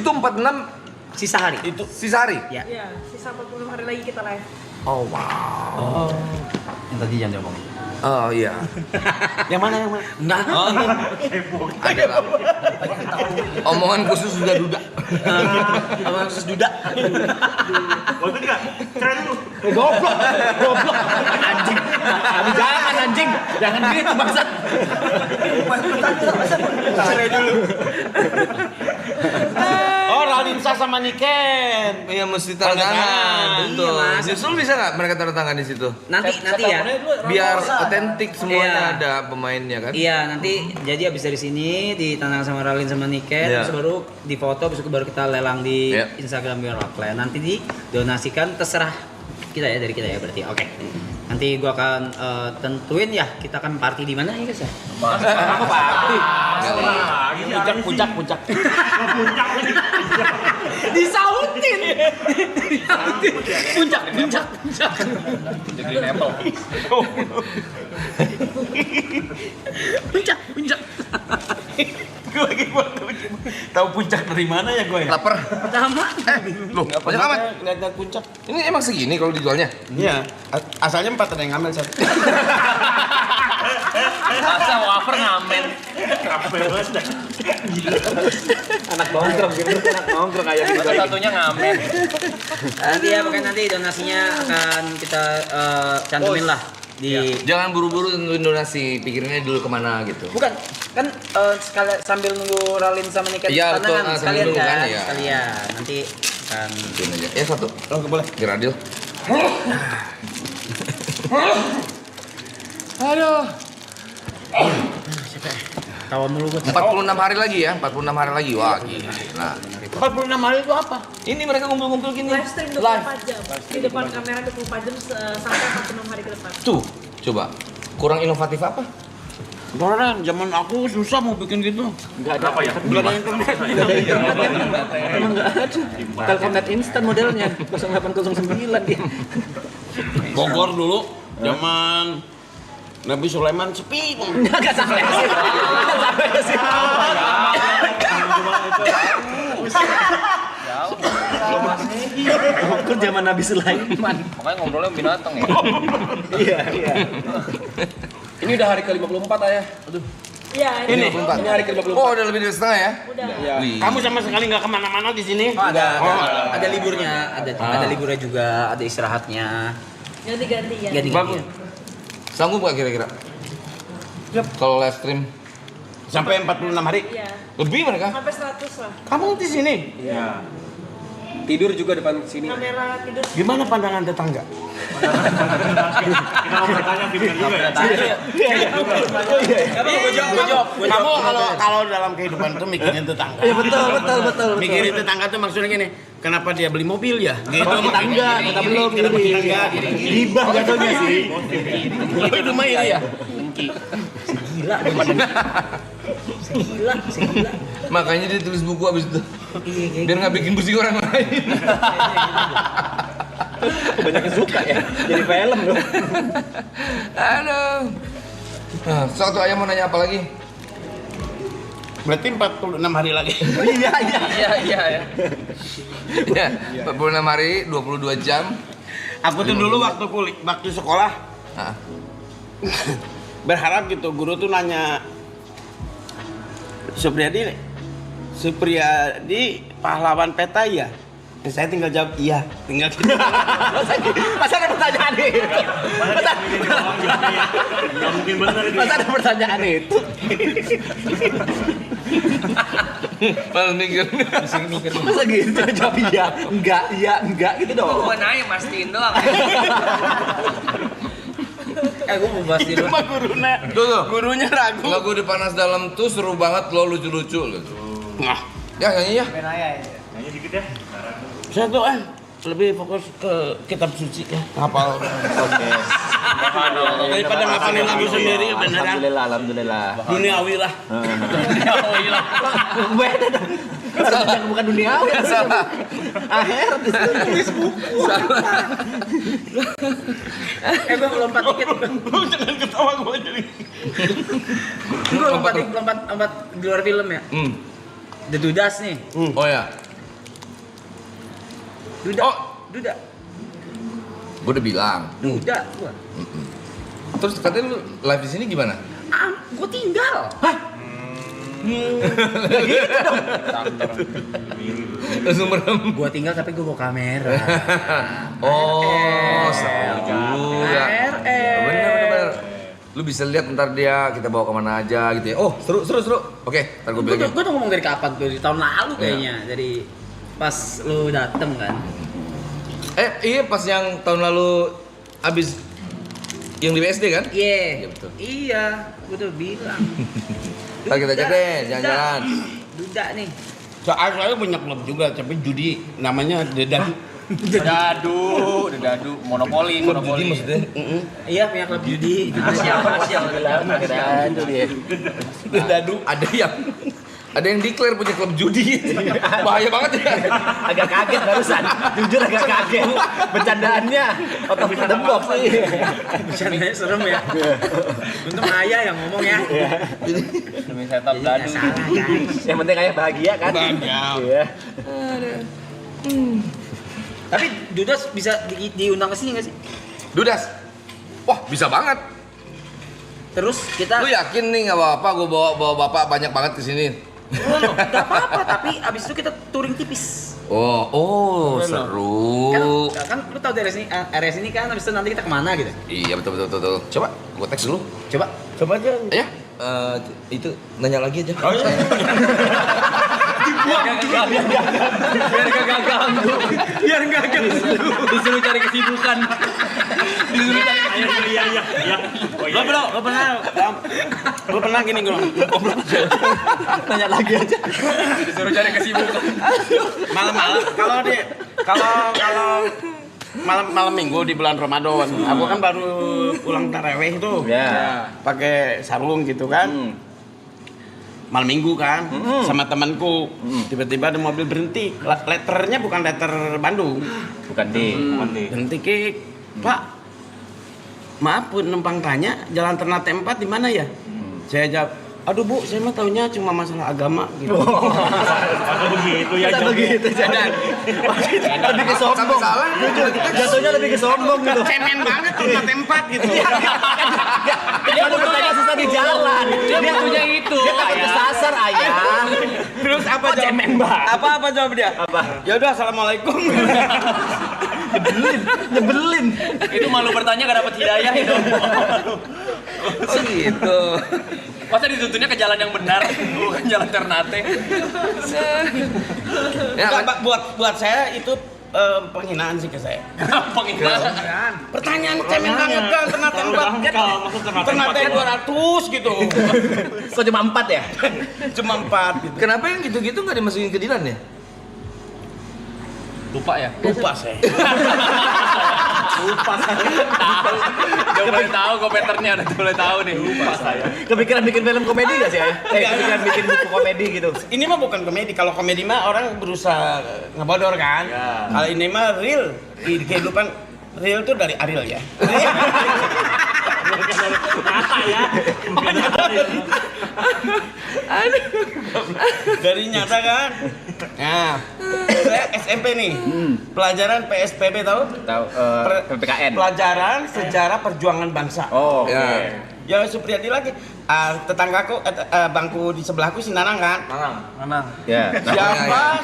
Itu 46 sisa hari. Itu sisa hari. Ya. Iya, sisa 46 hari lagi kita live. Oh wow. Yang tadi jangan diomongin. Oh iya. yang mana? Enggak. Ada lah. Omongan khusus sudah duda. Omongan khusus duda. Waktu enggak? Keren dulu. Goblok. Anjing. Jangan anjing. Jangan gitu bangsat. Cerai dulu. Oh, Ralinsa sama Niken. Iya mesti tanda tangan. Betul. Iya, Mas. Nyusul bisa nggak mereka tanda tangan di situ? Nanti ya. Biar otentik semuanya Iya. ada pemainnya kan? Iya, nanti jadi abis dari sini ditandatangan sama Ralin sama Niken, Iya. terus baru difoto, terus baru kita lelang di Iya. Instagram Beyond Rockland. Nanti didonasikan terserah kita ya, dari kita ya berarti. Oke. Nanti gua akan tentuin ya kita akan party di mana ya guys ya? Apa party? Puncak. Disautin. Puncak. Jadi Apple. Puncak. Gue lagi buat tahu puncak dari mana ya gue ya? Lapar. Pertama. Loh, banyak amat. Lihat puncak. Ini emang segini kalau dijualnya? Iya. Asalnya 4 ada yang ngambil satu. Masa wafer ngamen. Anak nongkrong gitu, anak nongkrong kayak gitu. Masa satunya ngamen. Nanti ya pokoknya nanti donasinya akan kita cantumin lah di. Jangan buru-buru tentuin donasi, pikirinnya dulu kemana gitu. Bukan, kan sekalian sambil nunggu Ralin sama Niken Iya, betul. tandangan Sambil sekalian nunggu kan, kan, iya. sekalian nanti kan. Mungkin aja. Ya satu. Oke, boleh. Geradil. Aduh. Tawa mulu gue. 46 hari lagi ya, 46 hari lagi. Wah, gila. 46 hari itu apa? Ini mereka ngumpul-ngumpul gini. Live stream 24 jam. Di depan kamera 24 jam sampai 46 hari ke depan. Tuh, coba. Kurang inovatif apa? Beneran, zaman aku susah mau bikin gitu. Enggak ada. Apa ya? Belum ada internet. Emang enggak ada. Telkomnet instan modelnya 0809 dia. Bogor dulu, zaman Nabi Sulaiman sepi. Enggak sampai sih. Enggak sampai sih. Waktu zaman Nabi Sulaiman. Makanya ngobrolnya binatang ya. Iya. Ini udah hari ke-54 ayah. Aduh. Iya, Ini hari ke-54. Oh, udah lebih dari setengah ya? udah. Iya. Wih. Kamu sama sekali nggak kemana-mana di sini? Ada liburnya, ada liburnya juga, ada istirahatnya. Ganti-ganti ya. Ganti Bagus. Sanggup gak kira-kira? Kalau live stream Sampai 46 hari. Iya. lebih mereka? Sampai 100 lah. Kamu di sini? Iya. Tidur juga depan sini. Kamera tidur. Gimana pandangan tetangga? Kita mau bertanya Vivian juga ya. Kamu kalau dalam kehidupan tuh mikirin tetangga. Iya betul. Mikirin tetangga tuh maksudnya gini, kenapa dia beli mobil ya? Gitu. Tetangga, kata belum Kenapa iri. tetangga? Gibah jatuhnya sih. Itu rumah ini ya? Gila. Makanya dia tulis buku abis itu. Biar nggak bikin pusing orang lain. Banyak yang suka ya. Jadi film loh. Aduh. Nah, satu ayam mau nanya apa lagi? Berarti 46 hari lagi. Iya ya. Ya, 46 hari, 22 jam. Aku tuh dulu waktu sekolah Nah, berharap gitu guru tuh nanya Supriyadi pahlawan peta ya? Saya tinggal jawab iya, tinggal gitu. Masa ada pertanyaan itu? Nggak mungkin bener itu. Masa ada pertanyaan itu? malah mikir. Masa gitu jawab iya, enggak gitu dong. Gua nanya mastiin doang. Gue mau bahas dulu. Cuma gurunya ragu. Lagu di Panas Dalam tuh seru banget, lo lucu-lucu loh. Nah, Ya nyanyi ya. Nyanyi dikit ya. saya tuh lebih fokus ke kitab suci ya. Hafal. Oke. Daripada ngapalin lagu sendiri beneran. Alhamdulillah. Duniawi lah. Beda dong. Bukan duniawi. Salah. Akhirat tulis buku. Gue melompat dikit. Jangan ketawa gue jadi. Gue lompat di luar film ya. The Dudas nih. Oh ya. Duda. Oh, Duda. gue udah bilang. Duda gua. Terus katanya lu live di sini gimana? Gua tinggal. Langsung merem. Gua tinggal tapi gua bawa kamera. Oh, seru juga. Bener. Lu bisa lihat ntar dia kita bawa kemana aja gitu ya. Oh, seru. Oke, ntar gue bilangin. Gua tuh ngomong dari kapan tuh? Dari tahun lalu kayaknya. Dari pas lu dateng kan. Iya pas yang tahun lalu abis yang di BSD kan? Iya. Iya, betul. Iya, gua tuh bilang. Ntar kita cek deh, jalan-jalan. Duda nih. Soalnya punya klub juga, tapi judi namanya Dedadu. Dedadu, monopoli. Judi maksudnya? Iya, punya klub judi. Dedadu. Ada yang declare punya klub judi. Bahaya banget ya. Agak kaget barusan. Jujur agak kaget. Bercandaannya out of the box sih. Bercandanya serem ya. Untung Ayah yang ngomong ya. Demi setup dadu. Salah guys. Yang penting kayak bahagia kan? Bahagia. Iya. Tapi Dudas bisa diundang ke sini nggak sih? Dudas. Wah, bisa banget. Terus kita Lu yakin nih nggak apa-apa gue bawa bapak banyak banget ke sini? nggak apa-apa, tapi abis itu kita touring tipis. Oh, seru. Kan lu tahu dari sini area sini kan, abis itu nanti kita kemana gitu. Iya betul. Coba, gue teks dulu. Coba aja. Ya, itu nanya lagi aja. Biar gak ganggu. Disuruh cari kesibukan. Iya. Lo pernah gini gue Tanya lagi aja. Disuruh cari kesibukan. kalau malam minggu di bulan Ramadan, aku kan baru ulang tarawih tuh, pakai sarung gitu kan, malam minggu kan, sama temanku, tiba-tiba ada mobil berhenti, letternya bukan letter Bandung, Bukan di. berhenti Kik, Pak, maaf Bu, numpang tanya Jalan Ternate 4 di mana ya? Saya jawab, aduh Bu, saya mah taunya cuma masalah agama gitu. Masa begitu ya Begitu jangan. Lebih ke sombong. Jatuhnya lebih ke sombong gitu. Cemen banget Ternate 4 gitu. Dia butuhnya susah di jalan. Dia butuhnya itu. Dia takut kesasar ayah. Terus apa jawab? Cemen banget. Apa jawab dia? Apa? Ya udah, assalamualaikum. Nyebelin. Itu malu bertanya gak dapet hidayah itu. Oh gitu. Masa dituntunnya ke jalan yang benar, bukan jalan Ternate. Ya, Enggak, buat saya itu penghinaan sih ke saya. Penghinaan. Pertanyaan cemen banget kan, Ternate 4 Ternate 200 gitu. Kok cuma 4 ya? Cuma 4 gitu. kenapa yang gitu-gitu nggak dimasukin ke Dilan ya? Lupa ya? Lupa saya. Dia boleh tahu komputernya, udah boleh tahu nih. Lupa saya. Kepikiran bikin film komedi gak sih ayah? Kepikiran bikin buku komedi gitu. Ini mah bukan komedi. Kalau komedi mah orang berusaha ngebodor kan. Kalau ini mah real. Di kehidupan real tuh dari Ariel ya. Dari nyata kan. Nah, saya SMP nih. Pelajaran PSPB tahu? Tahu PPKN. Pelajaran Sejarah Perjuangan Bangsa. Oh, Ya. Ya Supriyadi lagi. Tetanggaku bangku di sebelahku si Nanang kan. Mana? Ya.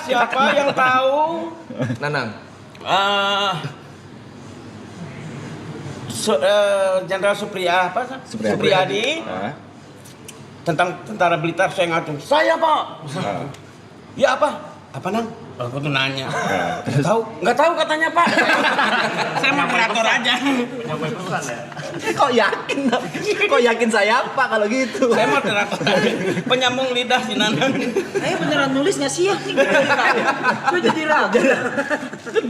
Siapa yang tahu Nanang. Jenderal Supriyadi tentang tentara Blitar saya ngatur. Saya Pak. Ya apa? Apa Nang? Aku tuh nanya. Nggak tahu katanya Pak. Saya moderator aja. Kok yakin? Kok yakin saya apa kalau gitu? Saya moderator aja. Penyambung lidah si Nanang. Ayo beneran nulis nggak sih ya? Gue jadi ragu.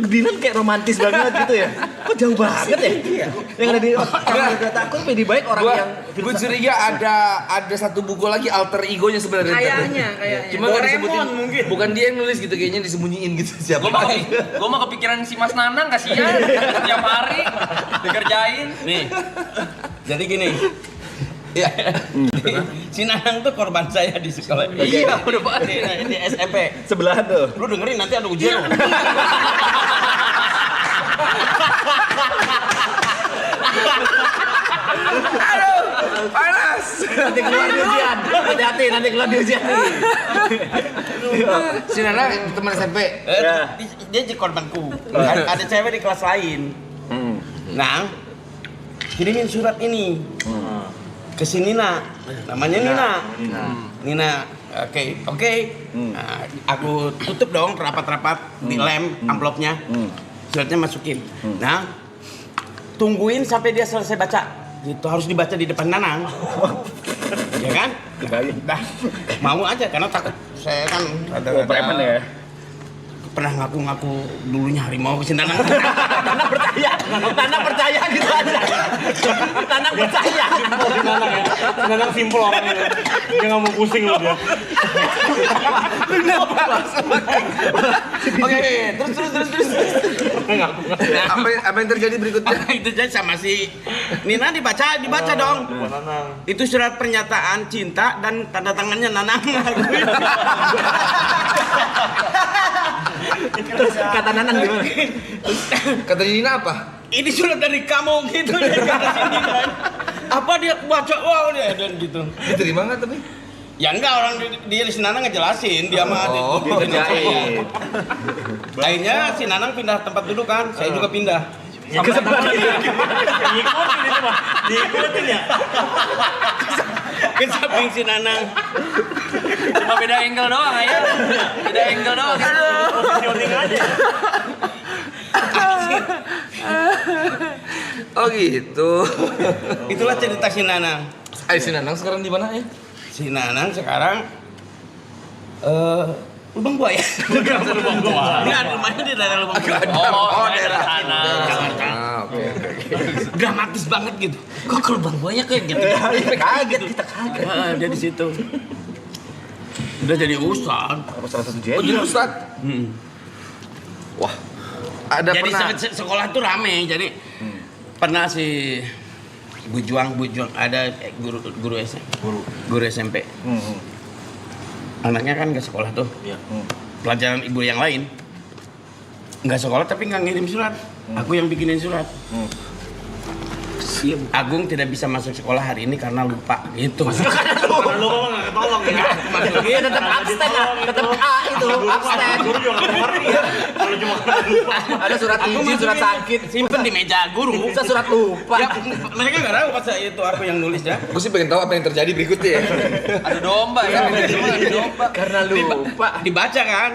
Dilan kayak romantis banget gitu ya. Kok jauh banget ya? Yang ada di takut lebih baik orang yang Gue curiga ada satu buku lagi alter egonya sebenarnya. Kayaknya. Cuma nggak disebutin. Doraemon mungkin. Bukan dia yang nulis gitu, kayaknya disembunyiin gitu siapa. Gue mah kepikiran si Mas Nanang kasihan. Tiap hari dikerjain. Nih. Jadi gini. Ya. Si Nanang tuh korban saya di sekolah. Iya, udah Pak. Di SMP. sebelahan tuh. Lu dengerin nanti ada ujian. Nanti keluar di ujian. Hati-hati nanti keluar di ujian. Si Nana teman SMP. Dia jadi korbanku. Ada cewek di kelas lain. Nah, kirimin surat ini ke si Nina. Namanya Nina. Oke. Nah, aku tutup dong rapat-rapat di lem amplopnya. Suratnya masukin. Nah, tungguin sampai dia selesai baca. Gitu harus dibaca di depan Nanang. Ya kan? Dah. Mau aja karena takut saya kan ada preman ya. Pernah ngaku-ngaku dulunya harimau ke Nanang. Nanang percaya gitu aja. Nanang percaya. Nanang simpel orangnya. Dia nggak mau pusing loh dia. Oke, terus. Apa yang terjadi berikutnya? Itu jadi sama si Nina dibaca dong. Itu surat pernyataan cinta dan tanda tangannya Nanang. Kata Nanang gitu. Kata Nina apa? Ini surat dari kamu gitu dari kata sini kan. Apa dia baca wow dia dan gitu. Diterima nggak tapi? Ya enggak, orang dia di Nanang ngejelasin dia mah jahit. Akhirnya si Nanang pindah tempat duduk kan, saya juga pindah. Diikutin itu mah. Diikutin ya. Ke samping si Nanang. Cuma beda angle doang ya. Beda angle doang. Positioning aja. Oh gitu. Itulah cerita si Nanang. Si Nanang sekarang di mana ya? Si Nanang sekarang Lubang Buaya. Lubang Buaya. Dia rumahnya di daerah Lubang Buaya. Daerah sana. Jakarta. Oke. Dramatis banget gitu. Kok ke Lubang Buaya kayak gitu? Kaget, kita kaget. Dia di situ. Udah jadi ustad. Salah satu Oh jadi Ustad? Wah. Ada Jadi pernah. sekolah tuh rame. Jadi pernah si Bujuang ada guru SMP. Anaknya kan nggak sekolah tuh. Pelajaran ibu yang lain nggak sekolah tapi nggak ngirim surat. Aku yang bikinin surat. Si Agung tidak bisa masuk sekolah hari ini karena lupa gitu. Kalau lu nggak ketolong ya. Dia tetap absen ya, tetap A itu absen. Guru juga nggak ngerti ya. Kalau cuma lupa. Ada surat izin, surat sakit, simpen di meja guru. bisa surat lupa. Ya, mereka nggak tahu pas itu aku yang nulis ya. Gue sih pengen tahu apa yang terjadi berikutnya ya. Ada domba ya. Ada domba. Karena lupa. Dibaca kan.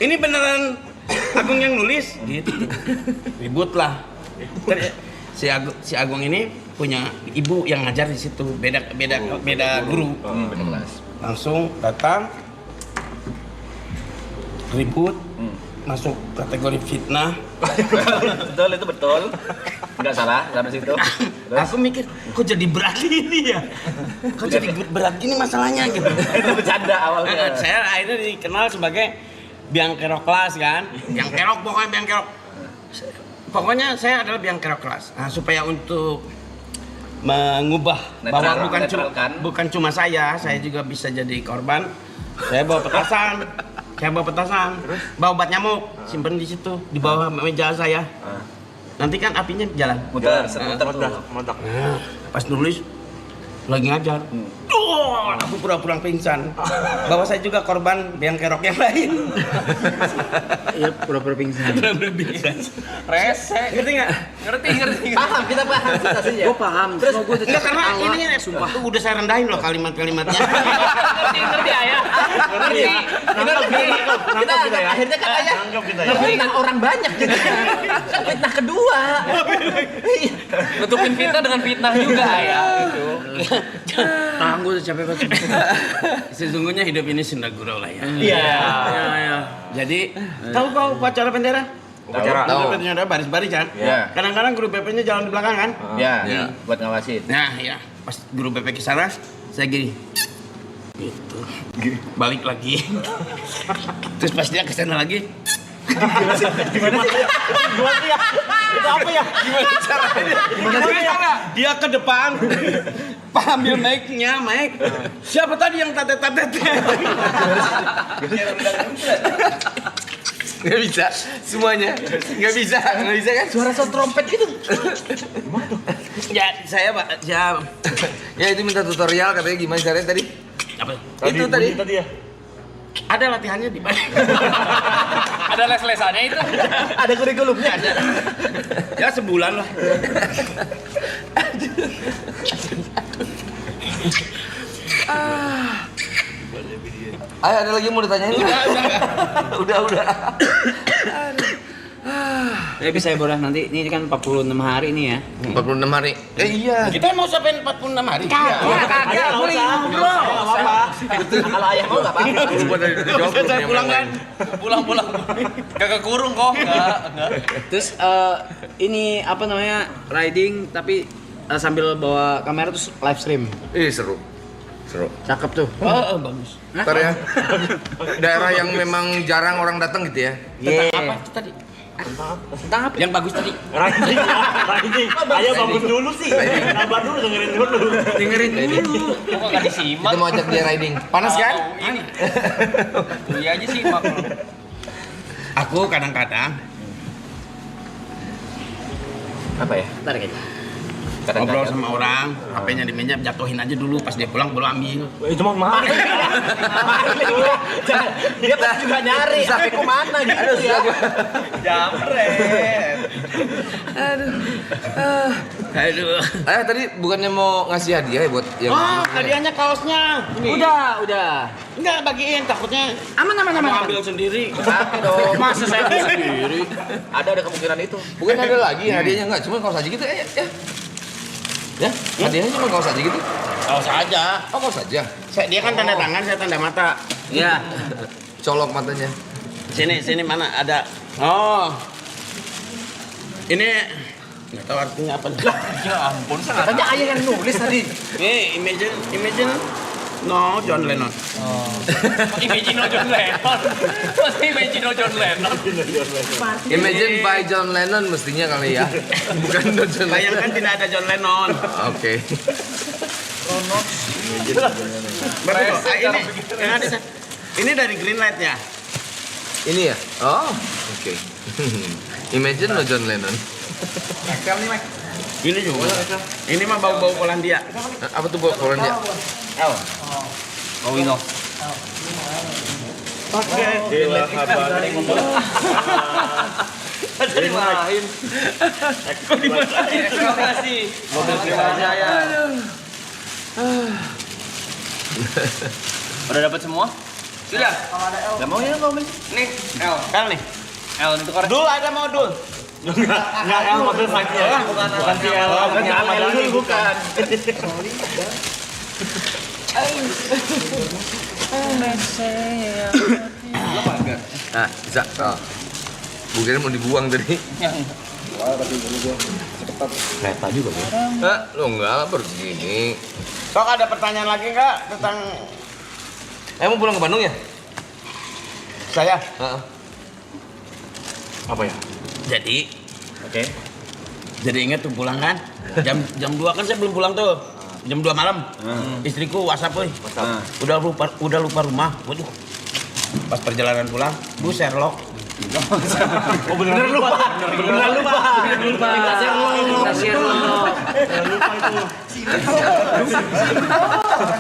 Ini beneran Agung yang nulis gitu. Ribut lah. Si Agung ini punya ibu yang ngajar di situ, beda guru. Langsung datang ribut, masuk kategori fitnah. Betul, itu betul. Enggak salah, sampai situ. Aku mikir, kok jadi berat ini ya? Kok jadi berat gini masalahnya gitu. Itu bercanda awalnya. Saya akhirnya dikenal sebagai biang kerok kelas kan. Biang kerok, pokoknya biang kerok. Pokoknya saya adalah biang kerok kelas. Nah, supaya untuk mengubah bahwa bukan cuma saya juga bisa jadi korban. Saya bawa petasan. Bawa obat nyamuk, simpen di situ di bawah meja saya. Nanti kan apinya jalan. Muter Meledak. Nah, pas nulis lagi ngajar. Aku pura-pura pingsan. Bahwa saya juga korban biang kerok yang lain. Iya, pura-pura pingsan. Rese. Ngerti nggak? Ngerti. Paham, kita paham situasinya. Gue paham. Terus enggak karena ini sumpah tuh udah saya rendahin loh kalimat-kalimatnya. Ngerti ayah. Ngerti. Kita akhirnya kan ayah ngefitnah orang banyak jadi fitnah kedua. Nutupin fitnah dengan fitnah juga ya. Gitu. Tahan gue udah capek banget. Sesungguhnya hidup ini senda gurau lah ya. Iya. Jadi tahu kau upacara bendera? Tahu. Bendera baris-baris kan? Iya. Kadang-kadang guru BP-nya jalan di belakang kan? Iya, buat ngawasin. Nah ya, pas guru BP ke sana, saya gini. Gitu. Balik lagi. Terus pas dia ke sana lagi. Gimana sih? Itu apa ya? Gimana caranya? Dia ke depan. Ambil mic-nya, mic. Siapa tadi yang tatet-tatet? Nggak bisa, semuanya. Nggak bisa kan? Suara sound trompet gitu. Ya, saya Pak, ya. Ya itu minta tutorial katanya gimana caranya tadi? Apa? Itu tadi. Tadi ya. Ada latihannya di mana? Ada les-lesannya itu. Ada kurikulumnya ada. Ya sebulan lah. Ayo ada lagi yang mau ditanyain? Udah. Ya bisa ya Bora, nanti ini kan 46 hari nih ya. 46 hari. Iya. Kita mau sampai 46 hari. Kagak, gue lagi ngobrol. Kalau ayah mau nggak apa-apa. Saya pulang kan. Pulang. Kagak kurung kok. Enggak. Terus ini apa namanya, riding tapi sambil bawa kamera terus live stream. Seru. Cakep tuh. Oh, bagus. Ntar ya. Daerah yang memang jarang orang datang gitu ya. Tentang apa itu tadi? Tentang apa? Yang bagus tadi. Riding. Ayo bangun dulu sih. Sabar dulu, dengerin dulu. Kok enggak disimak? Kita mau ajak dia riding. Panas kan? Ini. Iya aja sih mak. Aku kadang-kadang Apa ya? Ntar kayaknya. ngobrol sama orang, HP-nya di meja, jatuhin aja dulu, pas dia pulang baru ambil. Itu mah mahal. Dia pasti juga nyari HP-ku mana gitu ya. Jamret. Aduh. Tadi bukannya mau ngasih hadiah ya buat yang Hadiahnya kaosnya. Ini. Udah. Enggak bagiin, takutnya Aman. mau ambil sendiri. Dong. Masa saya ambil sendiri? Ada kemungkinan itu. Bukan ada lagi hadiahnya enggak, cuma kaos aja gitu ya. Ya, hadiahnya cuma kaos aja gitu. Kaos aja. Oh, kaos aja. Dia kan tanda tangan, saya tanda mata. Iya. Colok matanya. Sini mana ada. Oh. Ini nggak tahu artinya apa. Ya ampun, Katanya ayah yang nulis tadi. Imagine no John Lennon. Imagine John Lennon. Masih Imagine John Lennon. Imagine by John Lennon mestinya kali ya. Bukan John Lennon. Bayangkan tidak ada John Lennon. Oke. Bagus kok. Ini dari Greenlight ya. Ini ya? Oh, oke. Imagine no John Lennon. Ini juga. Ini mah bau-bau Polandia. Apa tuh buat Polandia? Oh, Wino. Dimarahin. Kok dimarahin? Eksklamasi. Mobil Jaya. Udah dapat semua? Sudah. Gak mau ya ngomong. Nih, L nih. L itu korek. Dul ada modul. Enggak, L mobil fight-nya. Bukan si L. Bukan. Nah, bisa. Oh. Bukannya mau dibuang tadi. Kereta juga bro. Lo enggak lah, baru segini. Sok ada pertanyaan lagi nggak tentang Mau pulang ke Bandung ya? saya? Apa ya? Jadi, Oke. jadi ingat tuh pulang kan? Jam 2 kan saya belum pulang tuh. Jam 2 malam. Istriku WhatsApp, woy. Udah lupa rumah. Waduh. Pas perjalanan pulang, Bu Sherlock. Oh beneran lupa. Beneran lupa.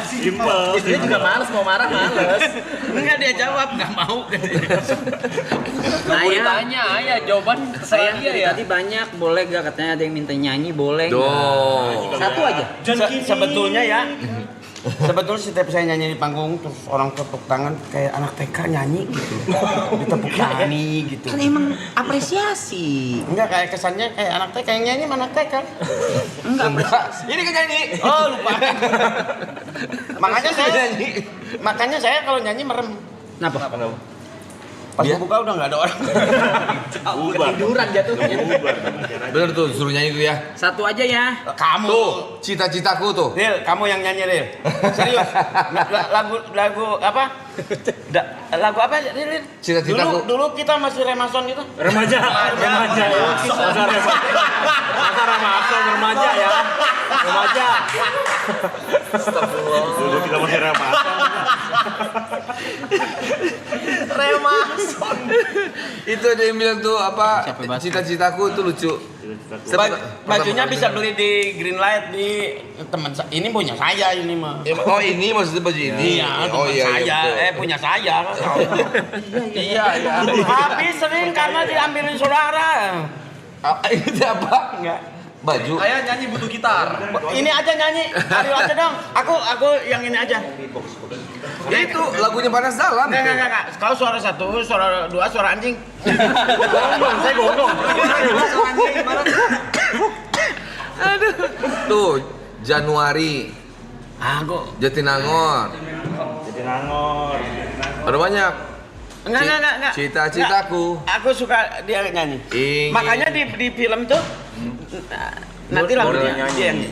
Simpel. Dia juga males mau marah males. Enggak, dia jawab, nggak mau. Nah, tanya ya jawaban Saya dia ya. tadi banyak, boleh gak katanya ada yang minta nyanyi, boleh nggak? Duh. Satu aja. Sebetulnya ya, sebetulnya setiap saya nyanyi di panggung terus orang tepuk tangan kayak anak TK nyanyi gitu, ditepuk nyanyi gitu. Kan emang apresiasi. Enggak, kayak kesannya kayak anak TK yang nyanyi mana TK? Enggak. Ini kan nyanyi. Oh lupa. makanya saya kalau nyanyi merem. Kenapa? Pas buka udah nggak ada orang. Ketiduran jatuh. Bener tuh, suruh nyanyi tuh ya. Satu aja ya. Kamu. Tuh, cita-citaku tuh. Ril, kamu yang nyanyi Ril. Serius. Lagu apa? Lagu apa Ril? Cita-citaku. Dulu kita masih remason gitu. Remaja ya. Masa remaja ya. Remaja. Dulu kita masih remaja. Remason. Itu ada yang bilang tuh apa? Cita-citaku itu lucu. Bajunya bisa beli di Greenlight di teman ini punya saya ini mah. Oh ini maksudnya baju ini? Iya, oh teman iya, saya. iya, Punya saya. Iya. Habis sering karena diambilin saudara. Itu apa? Enggak. Baju. Ayah nyanyi butuh gitar. Ini aja nyanyi. Ayo aja dong. Aku yang ini aja. Ya itu lagunya Panas Dalam. Enggak. Kau suara 1, suara 2, suara anjing. Saya gonggong. Aduh. Tuh, Januari. Aku. Jatinangor. Ada banyak. Enggak. Cita-citaku. Aku suka dia nyanyi. Ingin. Makanya di film tuh nanti lagunya dia nyanyi.